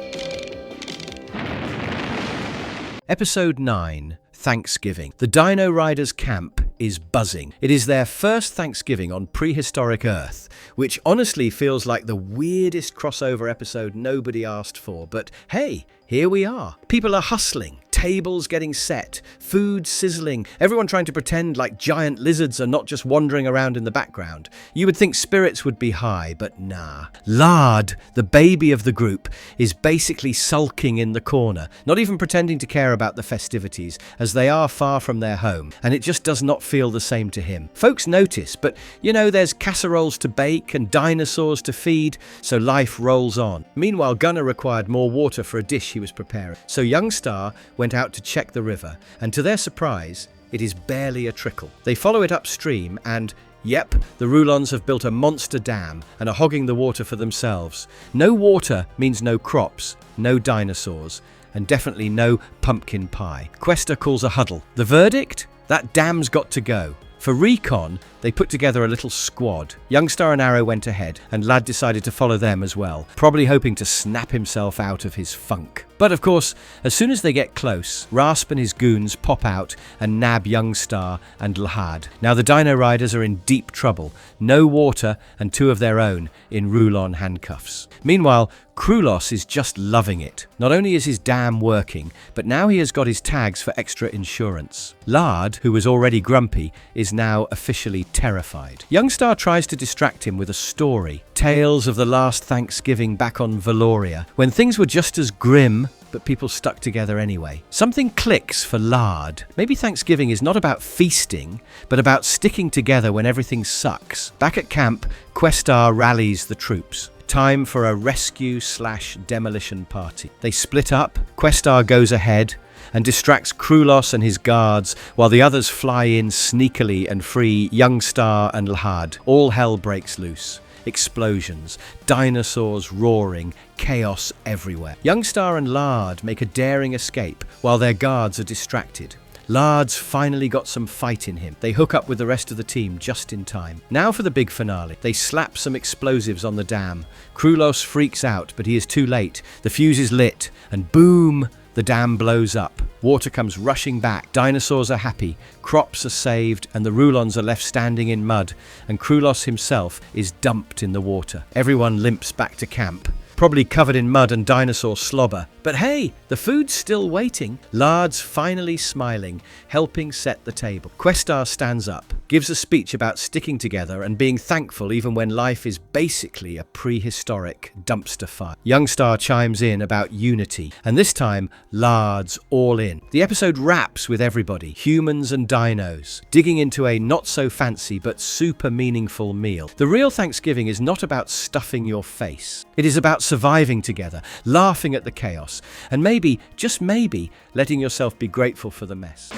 Episode 9, Thanksgiving. The Dino-Riders camp is buzzing. It is their first Thanksgiving on prehistoric Earth, which honestly feels like the weirdest crossover episode nobody asked for, but hey, here we are. People are hustling, tables getting set, food sizzling, everyone trying to pretend like giant lizards are not just wandering around in the background. You would think spirits would be high, but nah. Lard, the baby of the group, is basically sulking in the corner, not even pretending to care about the festivities, as they are far from their home, and it just does not feel the same to him. Folks notice, but you know, there's casseroles to bake and dinosaurs to feed, so life rolls on. Meanwhile, Gunnar required more water for a dish he was preparing, so Young Star went out to check the river, and to their surprise, it is barely a trickle. They follow it upstream and, yep, the Rulons have built a monster dam and are hogging the water for themselves. No water means no crops, no dinosaurs, and definitely no pumpkin pie. Questar calls a huddle. The verdict? That dam's got to go. For recon, they put together a little squad. Youngstar and Arrow went ahead, and Lad decided to follow them as well, probably hoping to snap himself out of his funk. But of course, as soon as they get close, Rasp and his goons pop out and nab Youngstar and Lahad. Now the Dino-Riders are in deep trouble. No water and two of their own in Rulon handcuffs. Meanwhile, Krulos is just loving it. Not only is his dam working, but now he has got his tags for extra insurance. Lard, who was already grumpy, is now officially terrified. Youngstar tries to distract him with a story. Tales of the last Thanksgiving back on Valoria, when things were just as grim, but people stuck together anyway. Something clicks for Lard. Maybe Thanksgiving is not about feasting, but about sticking together when everything sucks. Back at camp, Questar rallies the troops. Time for a rescue/demolition party. They split up. Questar goes ahead and distracts Krulos and his guards, while the others fly in sneakily and free Youngstar and Lahad. All hell breaks loose. Explosions, dinosaurs roaring, chaos everywhere. Youngstar and Lard make a daring escape while their guards are distracted. Lard's finally got some fight in him. They hook up with the rest of the team just in time. Now for the big finale. They slap some explosives on the dam. Krulos freaks out, but he is too late. The fuse is lit, and boom! The dam blows up. Water comes rushing back. Dinosaurs are happy. Crops are saved, and the Rulons are left standing in mud, and Krulos himself is dumped in the water. Everyone limps back to camp, probably covered in mud and dinosaur slobber. But hey, the food's still waiting. Lard's finally smiling, helping set the table. Questar stands up, gives a speech about sticking together and being thankful even when life is basically a prehistoric dumpster fire. Youngstar chimes in about unity, and this time, Lard's all in. The episode wraps with everybody, humans and dinos, digging into a not-so-fancy but super meaningful meal. The real Thanksgiving is not about stuffing your face. It is about surviving together, laughing at the chaos, and maybe, just maybe, letting yourself be grateful for the mess.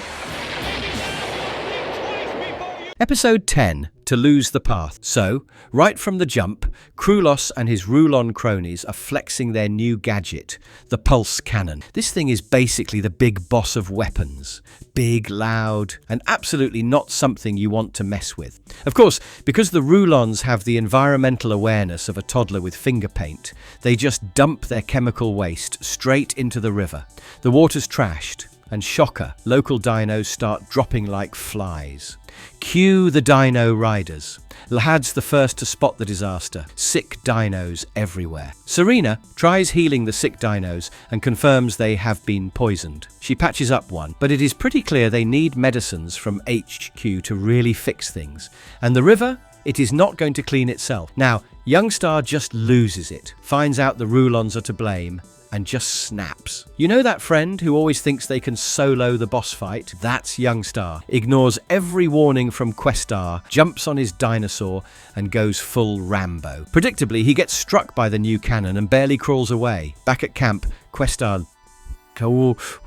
Episode 10, To Lose the Path. So, right from the jump, Krulos and his Rulon cronies are flexing their new gadget, the pulse cannon. This thing is basically the big boss of weapons. Big, loud, and absolutely not something you want to mess with. Of course, because the Rulons have the environmental awareness of a toddler with finger paint, they just dump their chemical waste straight into the river. The water's trashed, and shocker, local dinos start dropping like flies. Cue the Dino-Riders. Lahad's the first to spot the disaster. Sick dinos everywhere. Serena tries healing the sick dinos and confirms they have been poisoned. She patches up one, but it is pretty clear they need medicines from HQ to really fix things. And the river? It is not going to clean itself. Now, Youngstar just loses it, finds out the Rulons are to blame, and just snaps. You know that friend who always thinks they can solo the boss fight? That's Youngstar. Ignores every warning from Questar, jumps on his dinosaur, and goes full Rambo. Predictably, he gets struck by the new cannon and barely crawls away. Back at camp, Questar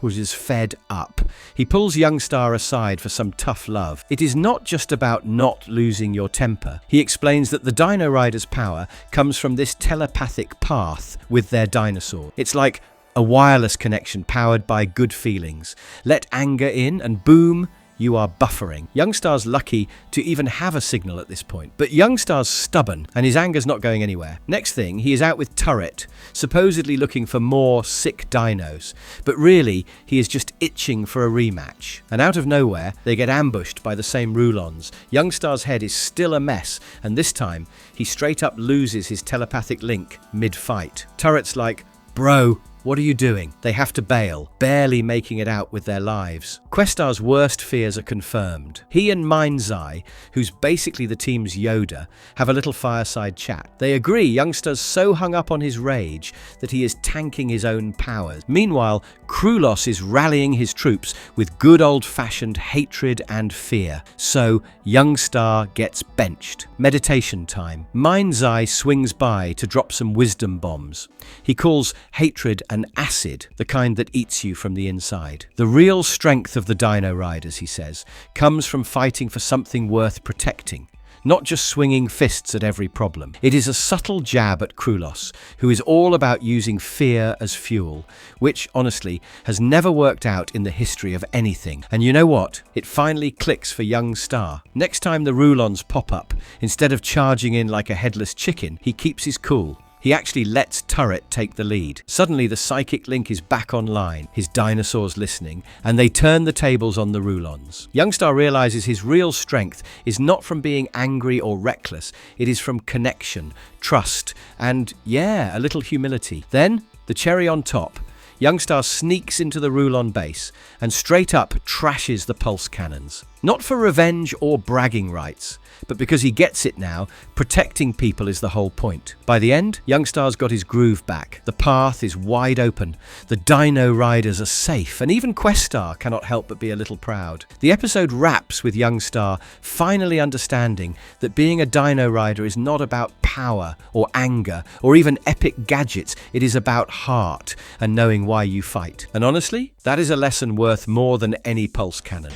was just fed up. He pulls Youngstar aside for some tough love. It is not just about not losing your temper. He explains that the Dino-Riders' power comes from this telepathic path with their dinosaur. It's like a wireless connection powered by good feelings. Let anger in and boom, you are buffering. Youngstar's lucky to even have a signal at this point. But Youngstar's stubborn, and his anger's not going anywhere. Next thing, he is out with Turret, supposedly looking for more sick dinos. But really, he is just itching for a rematch. And out of nowhere, they get ambushed by the same Rulons. Youngstar's head is still a mess, and this time, he straight up loses his telepathic link mid-fight. Turret's like, "Bro, what are you doing?" They have to bail, barely making it out with their lives. Questar's worst fears are confirmed. He and Mindsai, who's basically the team's Yoda, have a little fireside chat. They agree Youngstar's so hung up on his rage that he is tanking his own powers. Meanwhile, Krulos is rallying his troops with good old-fashioned hatred and fear. So, Youngstar gets benched. Meditation time. Mindsai swings by to drop some wisdom bombs. He calls hatred an acid, the kind that eats you from the inside. The real strength of the Dino-Riders, he says, comes from fighting for something worth protecting, not just swinging fists at every problem. It is a subtle jab at Krulos, who is all about using fear as fuel, which, honestly, has never worked out in the history of anything. And you know what? It finally clicks for Youngstar. Next time the Rulons pop up, instead of charging in like a headless chicken, he keeps his cool. He actually lets Turret take the lead. Suddenly, the psychic link is back online, his dinosaurs listening, and they turn the tables on the Rulons. Youngstar realizes his real strength is not from being angry or reckless. It is from connection, trust, and, yeah, a little humility. Then, the cherry on top, Youngstar sneaks into the Rulon base and straight up trashes the pulse cannons. Not for revenge or bragging rights, but because he gets it now, protecting people is the whole point. By the end, Youngstar's got his groove back. The path is wide open. The Dino-Riders are safe, and even Questar cannot help but be a little proud. The episode wraps with Youngstar finally understanding that being a Dino-Rider is not about power or anger or even epic gadgets. It is about heart and knowing why you fight. And honestly, that is a lesson worth more than any pulse cannon.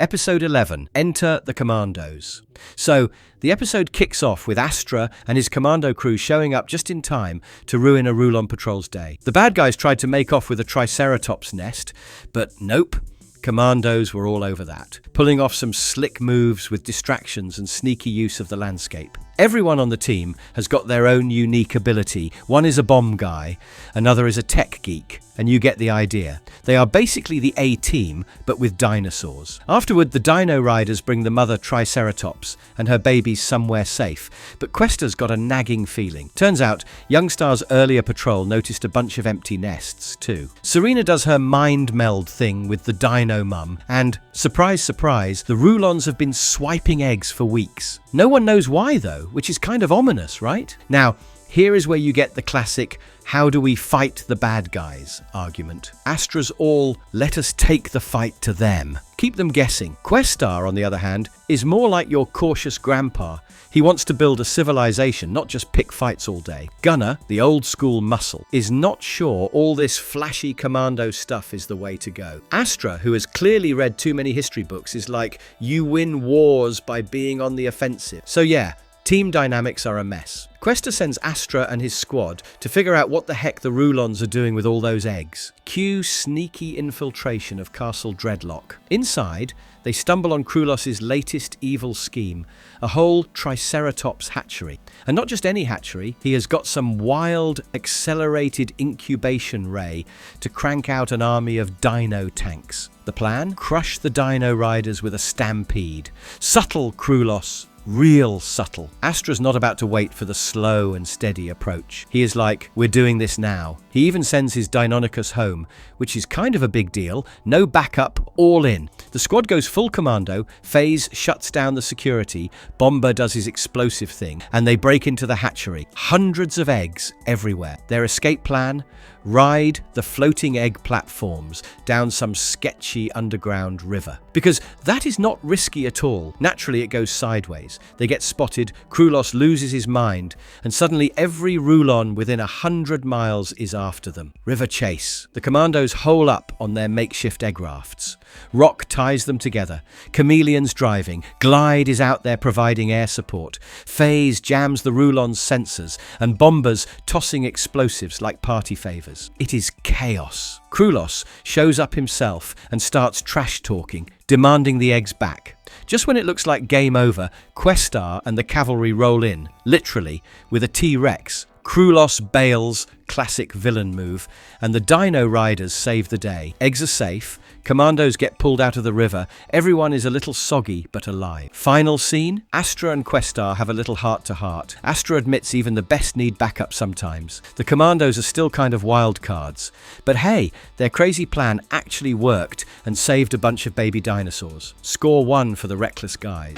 Episode 11, Enter the Commandos. So, the episode kicks off with Astra and his commando crew showing up just in time to ruin a Rulon patrol's day. The bad guys tried to make off with a Triceratops nest, but nope. Commandos were all over that, pulling off some slick moves with distractions and sneaky use of the landscape. Everyone on the team has got their own unique ability. One is a bomb guy, another is a tech geek, and you get the idea. They are basically the A-team, but with dinosaurs. Afterward, the Dino-Riders bring the mother Triceratops and her babies somewhere safe, but Questar's got a nagging feeling. Turns out, Youngstar's earlier patrol noticed a bunch of empty nests, too. Serena does her mind meld thing with the Dino Mum, and, surprise, surprise, the Rulons have been swiping eggs for weeks. No one knows why, though, which is kind of ominous, right? Now, here is where you get the classic "how do we fight the bad guys" argument. Astra's all "let us take the fight to them." Keep them guessing. Questar, on the other hand, is more like your cautious grandpa. He wants to build a civilization, not just pick fights all day. Gunnar, the old school muscle, is not sure all this flashy commando stuff is the way to go. Astra, who has clearly read too many history books, is like, you win wars by being on the offensive. So yeah, team dynamics are a mess. Questar sends Astra and his squad to figure out what the heck the Rulons are doing with all those eggs. Cue sneaky infiltration of Castle Dreadlock. Inside, they stumble on Krulos' latest evil scheme, a whole Triceratops hatchery. And not just any hatchery, he has got some wild, accelerated incubation ray to crank out an army of dino tanks. The plan? Crush the Dino-Riders with a stampede. Subtle, Krulos. Real subtle. Astra's not about to wait for the slow and steady approach. He is like, we're doing this now. He even sends his Deinonychus home, which is kind of a big deal. No backup, all in. The squad goes full commando, FaZe shuts down the security, Bomber does his explosive thing, and they break into the hatchery. Hundreds of eggs everywhere. Their escape plan? Ride the floating egg platforms down some sketchy underground river. Because that is not risky at all. Naturally, it goes sideways. They get spotted, Krulos loses his mind, and suddenly every Rulon within 100 miles is after them. River chase. The commandos hole up on their makeshift egg rafts. Rock ties them together. Chameleon's driving. Glide is out there providing air support. FaZe jams the Rulon's sensors, and Bomber's tossing explosives like party favors. It is chaos. Krulos shows up himself and starts trash-talking, demanding the eggs back. Just when it looks like game over, Questar and the cavalry roll in, literally, with a T-Rex. Krulos bails, classic villain move, and the Dino-Riders save the day. Eggs are safe, commandos get pulled out of the river, everyone is a little soggy but alive. Final scene? Astra and Questar have a little heart-to-heart. Astra admits even the best need backup sometimes. The commandos are still kind of wild cards. But hey, their crazy plan actually worked and saved a bunch of baby dinosaurs. Score 1 for the reckless guys.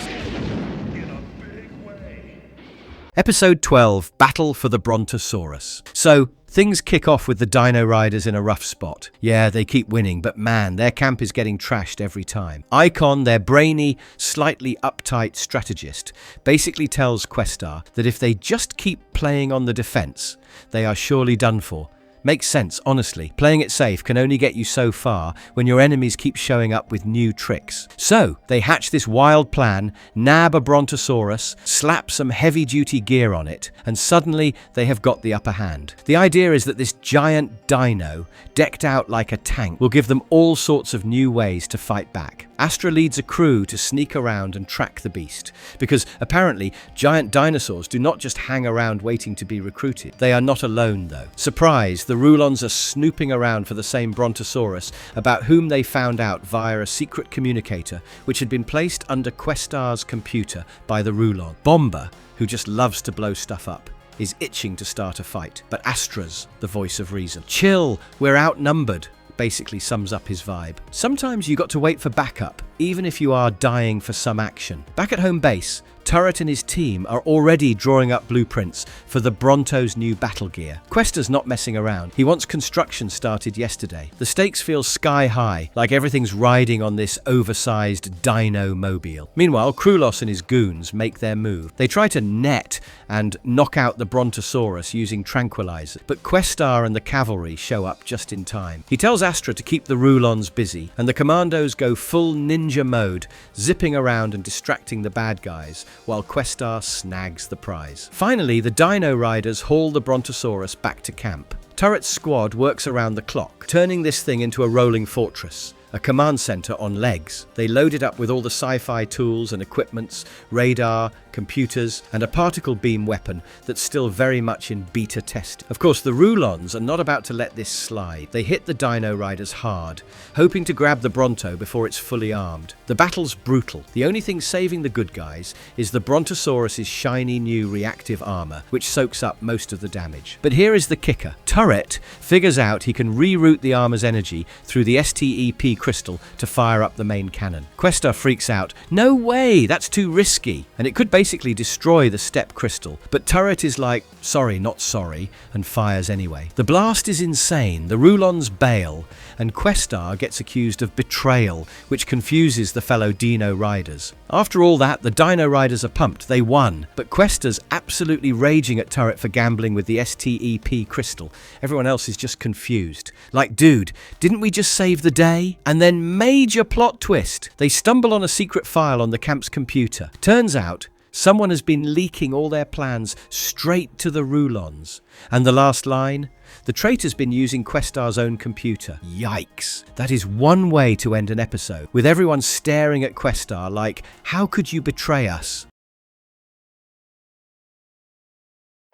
Episode 12, Battle for the Brontosaurus. So, things kick off with the Dino-Riders in a rough spot. Yeah, they keep winning, but man, their camp is getting trashed every time. Icon, their brainy, slightly uptight strategist, basically tells Questar that if they just keep playing on the defense, they are surely done for. Makes sense, honestly. Playing it safe can only get you so far when your enemies keep showing up with new tricks. So, they hatch this wild plan, nab a Brontosaurus, slap some heavy-duty gear on it, and suddenly they have got the upper hand. The idea is that this giant dino, decked out like a tank, will give them all sorts of new ways to fight back. Astra leads a crew to sneak around and track the beast, because apparently giant dinosaurs do not just hang around waiting to be recruited. They are not alone, though. Surprise, the Rulons are snooping around for the same Brontosaurus, about whom they found out via a secret communicator which had been placed under Questar's computer by the Rulon. Bomber, who just loves to blow stuff up, is itching to start a fight, but Astra's the voice of reason. Chill, we're outnumbered. Basically sums up his vibe. Sometimes you got to wait for backup, even if you are dying for some action. Back at home base, Turret and his team are already drawing up blueprints for the Bronto's new battle gear. Questar's not messing around. He wants construction started yesterday. The stakes feel sky high, like everything's riding on this oversized dino-mobile. Meanwhile, Krulos and his goons make their move. They try to net and knock out the Brontosaurus using tranquilizers, but Questar and the cavalry show up just in time. He tells Astra to keep the Rulons busy, and the commandos go full ninja mode, zipping around and distracting the bad guys, while Questar snags the prize. Finally, the Dino-Riders haul the Brontosaurus back to camp. Turret's squad works around the clock, turning this thing into a rolling fortress, a command center on legs. They load it up with all the sci-fi tools and equipments, radar, computers, and a particle beam weapon that's still very much in beta testing. Of course, the Rulons are not about to let this slide. They hit the Dino-Riders hard, hoping to grab the Bronto before it's fully armed. The battle's brutal. The only thing saving the good guys is the Brontosaurus' shiny new reactive armor, which soaks up most of the damage. But here is the kicker. Turret figures out he can reroute the armor's energy through the STEP crystal to fire up the main cannon. Questar freaks out. No way, that's too risky. And it could basically destroy the step crystal, but Turret is like, sorry, not sorry, and fires anyway. The blast is insane. The Rulons bail, and Questar gets accused of betrayal, which confuses the fellow Dino-Riders. After all that, the Dino-Riders are pumped. They won, but Questar's absolutely raging at Turret for gambling with the STEP crystal. Everyone else is just confused. Like, dude, didn't we just save the day? And then major plot twist. They stumble on a secret file on the camp's computer. Turns out, someone has been leaking all their plans straight to the Rulons. And the last line? The traitor's been using Questar's own computer. Yikes. That is one way to end an episode, with everyone staring at Questar like, how could you betray us?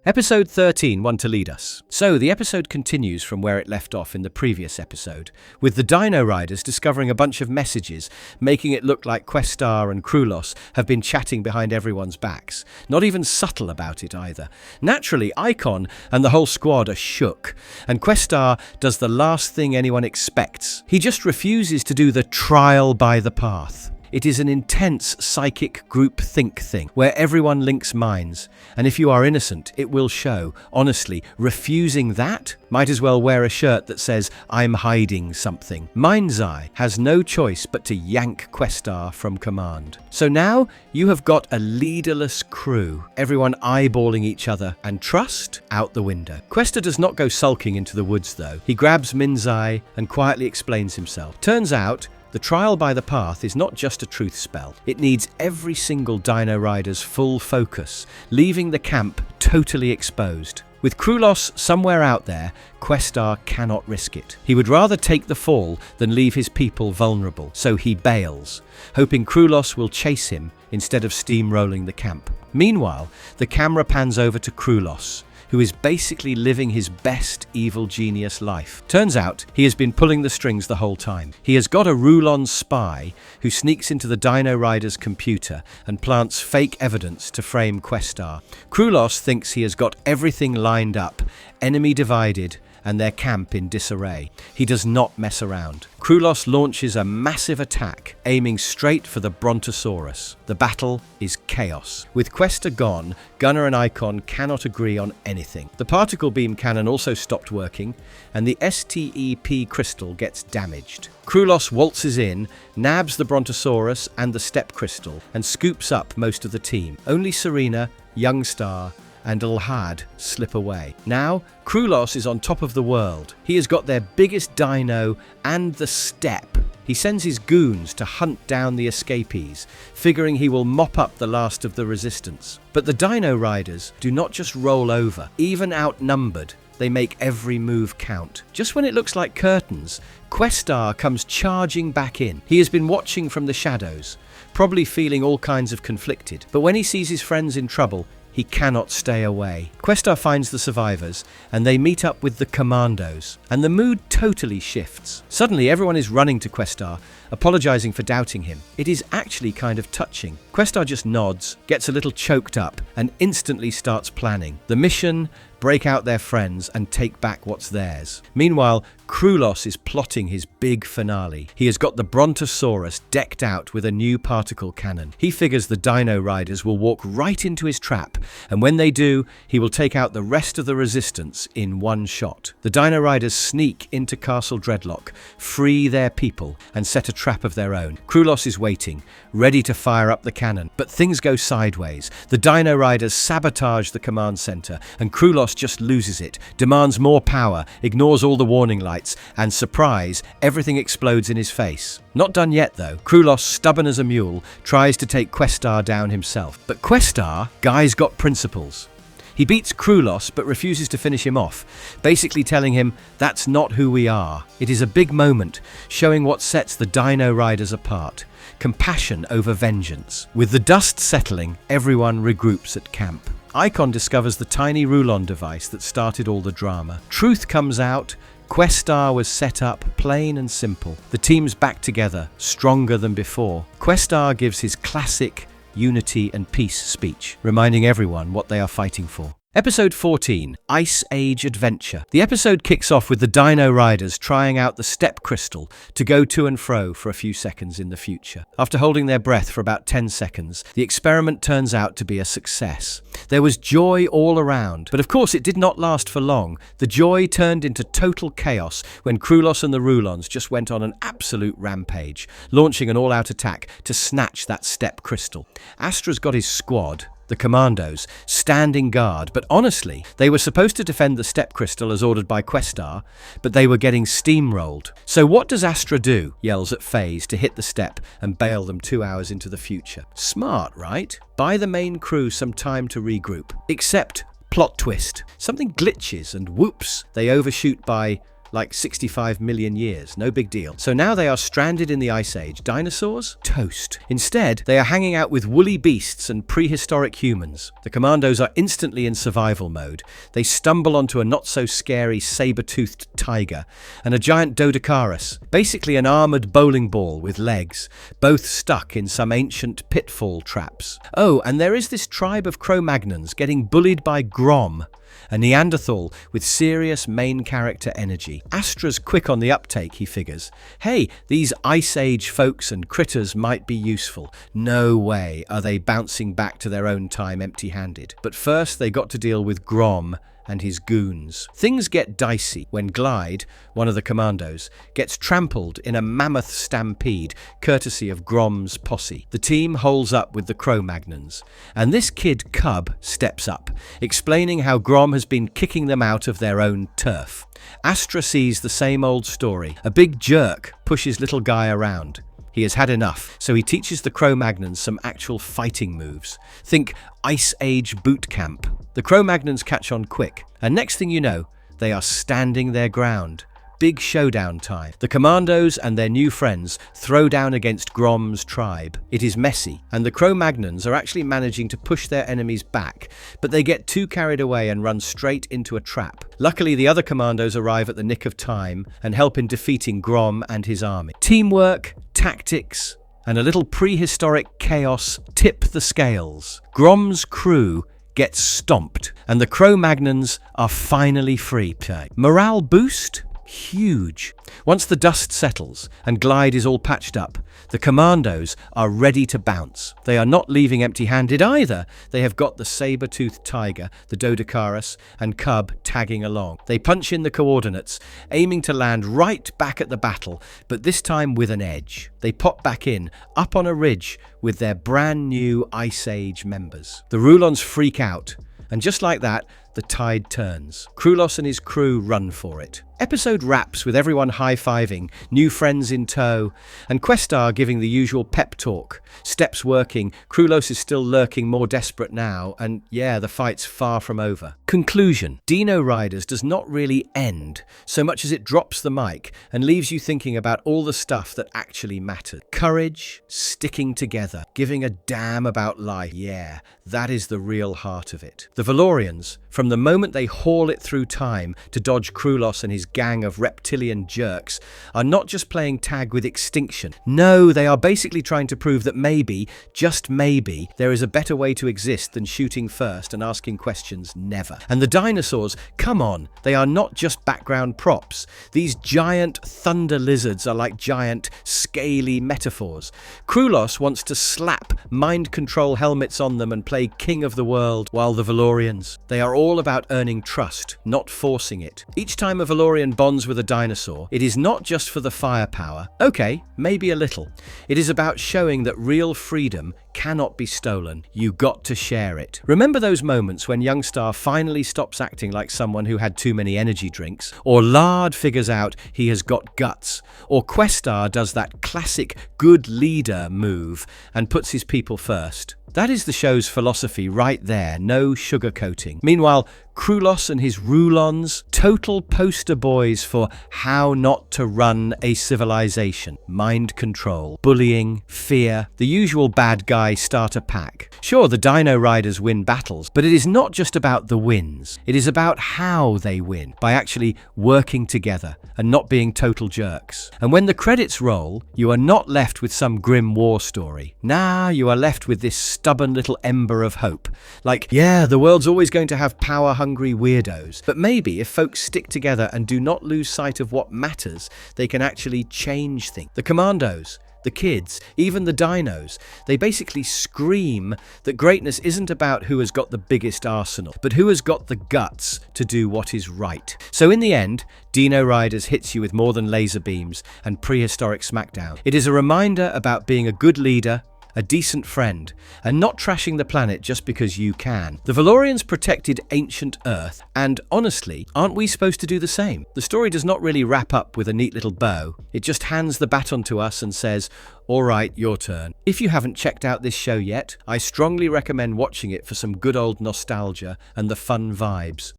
Episode 13, One to Lead Us. So, the episode continues from where it left off in the previous episode, with the Dino-Riders discovering a bunch of messages, making it look like Questar and Krulos have been chatting behind everyone's backs. Not even subtle about it either. Naturally, Icon and the whole squad are shook, and Questar does the last thing anyone expects. He just refuses to do the trial by the path. It is an intense psychic group think thing, where everyone links minds, and if you are innocent, it will show. Honestly, refusing that? Might as well wear a shirt that says, I'm hiding something. Mind's Eye has no choice but to yank Questar from command. So now, you have got a leaderless crew, everyone eyeballing each other, and trust out the window. Questar does not go sulking into the woods though. He grabs Minzai and quietly explains himself. Turns out, the trial by the path is not just a truth spell. It needs every single Dino-Rider's full focus, leaving the camp totally exposed. With Krulos somewhere out there, Questar cannot risk it. He would rather take the fall than leave his people vulnerable, so he bails, hoping Krulos will chase him instead of steamrolling the camp. Meanwhile, the camera pans over to Krulos, who is basically living his best evil genius life. Turns out, he has been pulling the strings the whole time. He has got a Rulon spy who sneaks into the Dino-Riders' computer and plants fake evidence to frame Questar. Krulos thinks he has got everything lined up, enemy divided, and their camp in disarray. He does not mess around. Krulos launches a massive attack, aiming straight for the Brontosaurus. The battle is chaos. With Questar gone, Gunner and Icon cannot agree on anything. The particle beam cannon also stopped working, and the STEP crystal gets damaged. Krulos waltzes in, nabs the Brontosaurus and the step crystal, and scoops up most of the team. Only Serena, Youngstar, and Alhad slip away. Now, Krulos is on top of the world. He has got their biggest dino and the step. He sends his goons to hunt down the escapees, figuring he will mop up the last of the resistance. But the Dino-Riders do not just roll over. Even outnumbered, they make every move count. Just when it looks like curtains, Questar comes charging back in. He has been watching from the shadows, probably feeling all kinds of conflicted. But when he sees his friends in trouble, he cannot stay away. Questar finds the survivors, and they meet up with the commandos, and the mood totally shifts. Suddenly, everyone is running to Questar, apologizing for doubting him. It is actually kind of touching. Questar just nods, gets a little choked up, and instantly starts planning. The mission, break out their friends, and take back what's theirs. Meanwhile, Krulos is plotting his big finale. He has got the Brontosaurus decked out with a new particle cannon. He figures the Dino-Riders will walk right into his trap, and when they do, he will take out the rest of the resistance in one shot. The Dino-Riders sneak into Castle Dreadlock, free their people, and set a trap of their own. Krulos is waiting, ready to fire up the cannon, but things go sideways. The Dino-Riders sabotage the command center, and Krulos just loses it, demands more power, ignores all the warning lights, and surprise, everything explodes in his face. Not done yet though. Krulos, stubborn as a mule, tries to take Questar down himself. But Questar, guy's got principles. He beats Krulos but refuses to finish him off, basically telling him, that's not who we are. It is a big moment, showing what sets the Dino-Riders apart. Compassion over vengeance. With the dust settling, everyone regroups at camp. Icon discovers the tiny Rulon device that started all the drama. Truth comes out. Questar was set up, plain and simple. The team's back together, stronger than before. Questar gives his classic unity and peace speech, reminding everyone what they are fighting for. Episode 14, Ice Age Adventure. The episode kicks off with the Dino-Riders trying out the step crystal to go to and fro for a few seconds in the future. After holding their breath for about 10 seconds, the experiment turns out to be a success. There was joy all around, but of course it did not last for long. The joy turned into total chaos when Krulos and the Rulons just went on an absolute rampage, launching an all-out attack to snatch that step crystal. Astra's got his squad, the commandos, standing guard, but honestly, they were supposed to defend the step crystal as ordered by Questar, but they were getting steamrolled. So what does Astra do? Yells at FaZe to hit the step and bail them 2 hours into the future. Smart, right? Buy the main crew some time to regroup. Except, plot twist, something glitches and whoops, they overshoot by like 65 million years, no big deal. So now they are stranded in the Ice Age. Dinosaurs? Toast. Instead, they are hanging out with woolly beasts and prehistoric humans. The commandos are instantly in survival mode. They stumble onto a not-so-scary saber-toothed tiger and a giant Dinosaurus, basically an armoured bowling ball with legs, both stuck in some ancient pitfall traps. Oh, and there is this tribe of Cro-Magnons getting bullied by Grom, a Neanderthal with serious main character energy. Astra's quick on the uptake, he figures. Hey, these Ice Age folks and critters might be useful. No way are they bouncing back to their own time empty-handed. But first they got to deal with Grom and his goons. Things get dicey when Glide, one of the commandos, gets trampled in a mammoth stampede courtesy of Grom's posse. The team holds up with the Cro-Magnons, and this kid Cub steps up, explaining how Grom has been kicking them out of their own turf. Astra sees the same old story. A big jerk pushes little guy around. He has had enough, so he teaches the Cro-Magnons some actual fighting moves. Think Ice Age boot camp. The Cro-Magnons catch on quick, and next thing you know, they are standing their ground. Big showdown time. The commandos and their new friends throw down against Grom's tribe. It is messy, and the Cro-Magnons are actually managing to push their enemies back, but they get too carried away and run straight into a trap. Luckily, the other commandos arrive at the nick of time and help in defeating Grom and his army. Teamwork, tactics, and a little prehistoric chaos tip the scales. Grom's crew gets stomped, and the Cro-Magnons are finally free. Morale boost? Huge. Once the dust settles and Glide is all patched up, the commandos are ready to bounce. They are not leaving empty-handed either. They have got the saber-toothed tiger, the Dinosaurus, and Cub tagging along. They punch in the coordinates, aiming to land right back at the battle, but this time with an edge. They pop back in, up on a ridge, with their brand new Ice Age members. The Rulons freak out, and just like that, the tide turns. Krulos and his crew run for it. Episode wraps with everyone high-fiving, new friends in tow, and Questar giving the usual pep talk. Steps working, Krulos is still lurking, more desperate now, and yeah, the fight's far from over. Conclusion. Dino-Riders does not really end, so much as it drops the mic and leaves you thinking about all the stuff that actually mattered. Courage, sticking together, giving a damn about life. Yeah, that is the real heart of it. The Valorians, from the moment they haul it through time to dodge Krulos and his gang of reptilian jerks are not just playing tag with extinction. No, they are basically trying to prove that maybe, just maybe, there is a better way to exist than shooting first and asking questions never. And the dinosaurs, come on, they are not just background props. These giant thunder lizards are like giant, scaly metaphors. Krulos wants to slap mind control helmets on them and play king of the world, while the Valorians, they are all about earning trust, not forcing it. Each time a Valorian bonds with a dinosaur, it is not just for the firepower. Okay, maybe a little. It is about showing that real freedom cannot be stolen. You got to share it. Remember those moments when Youngstar finally stops acting like someone who had too many energy drinks? Or Lard figures out he has got guts? Or Questar does that classic good leader move and puts his people first? That is the show's philosophy right there, no sugarcoating. Meanwhile, Krulos and his Rulons, total poster boys for how not to run a civilization. Mind control, bullying, fear, the usual bad guy starter pack. Sure, the Dino-Riders win battles, but it is not just about the wins. It is about how they win, by actually working together and not being total jerks. And when the credits roll, you are not left with some grim war story. Nah, you are left with this stubborn little ember of hope. Like, yeah, the world's always going to have power-hungry weirdos, but maybe if folks stick together and do not lose sight of what matters, they can actually change things. The commandos, the kids, even the dinos, they basically scream that greatness isn't about who has got the biggest arsenal, but who has got the guts to do what is right. So in the end, Dino-Riders hits you with more than laser beams and prehistoric smackdown. It is a reminder about being a good leader, a decent friend, and not trashing the planet just because you can. The Valorians protected ancient Earth, and honestly, aren't we supposed to do the same? The story does not really wrap up with a neat little bow. It just hands the baton to us and says, all right, your turn. If you haven't checked out this show yet, I strongly recommend watching it for some good old nostalgia and the fun vibes.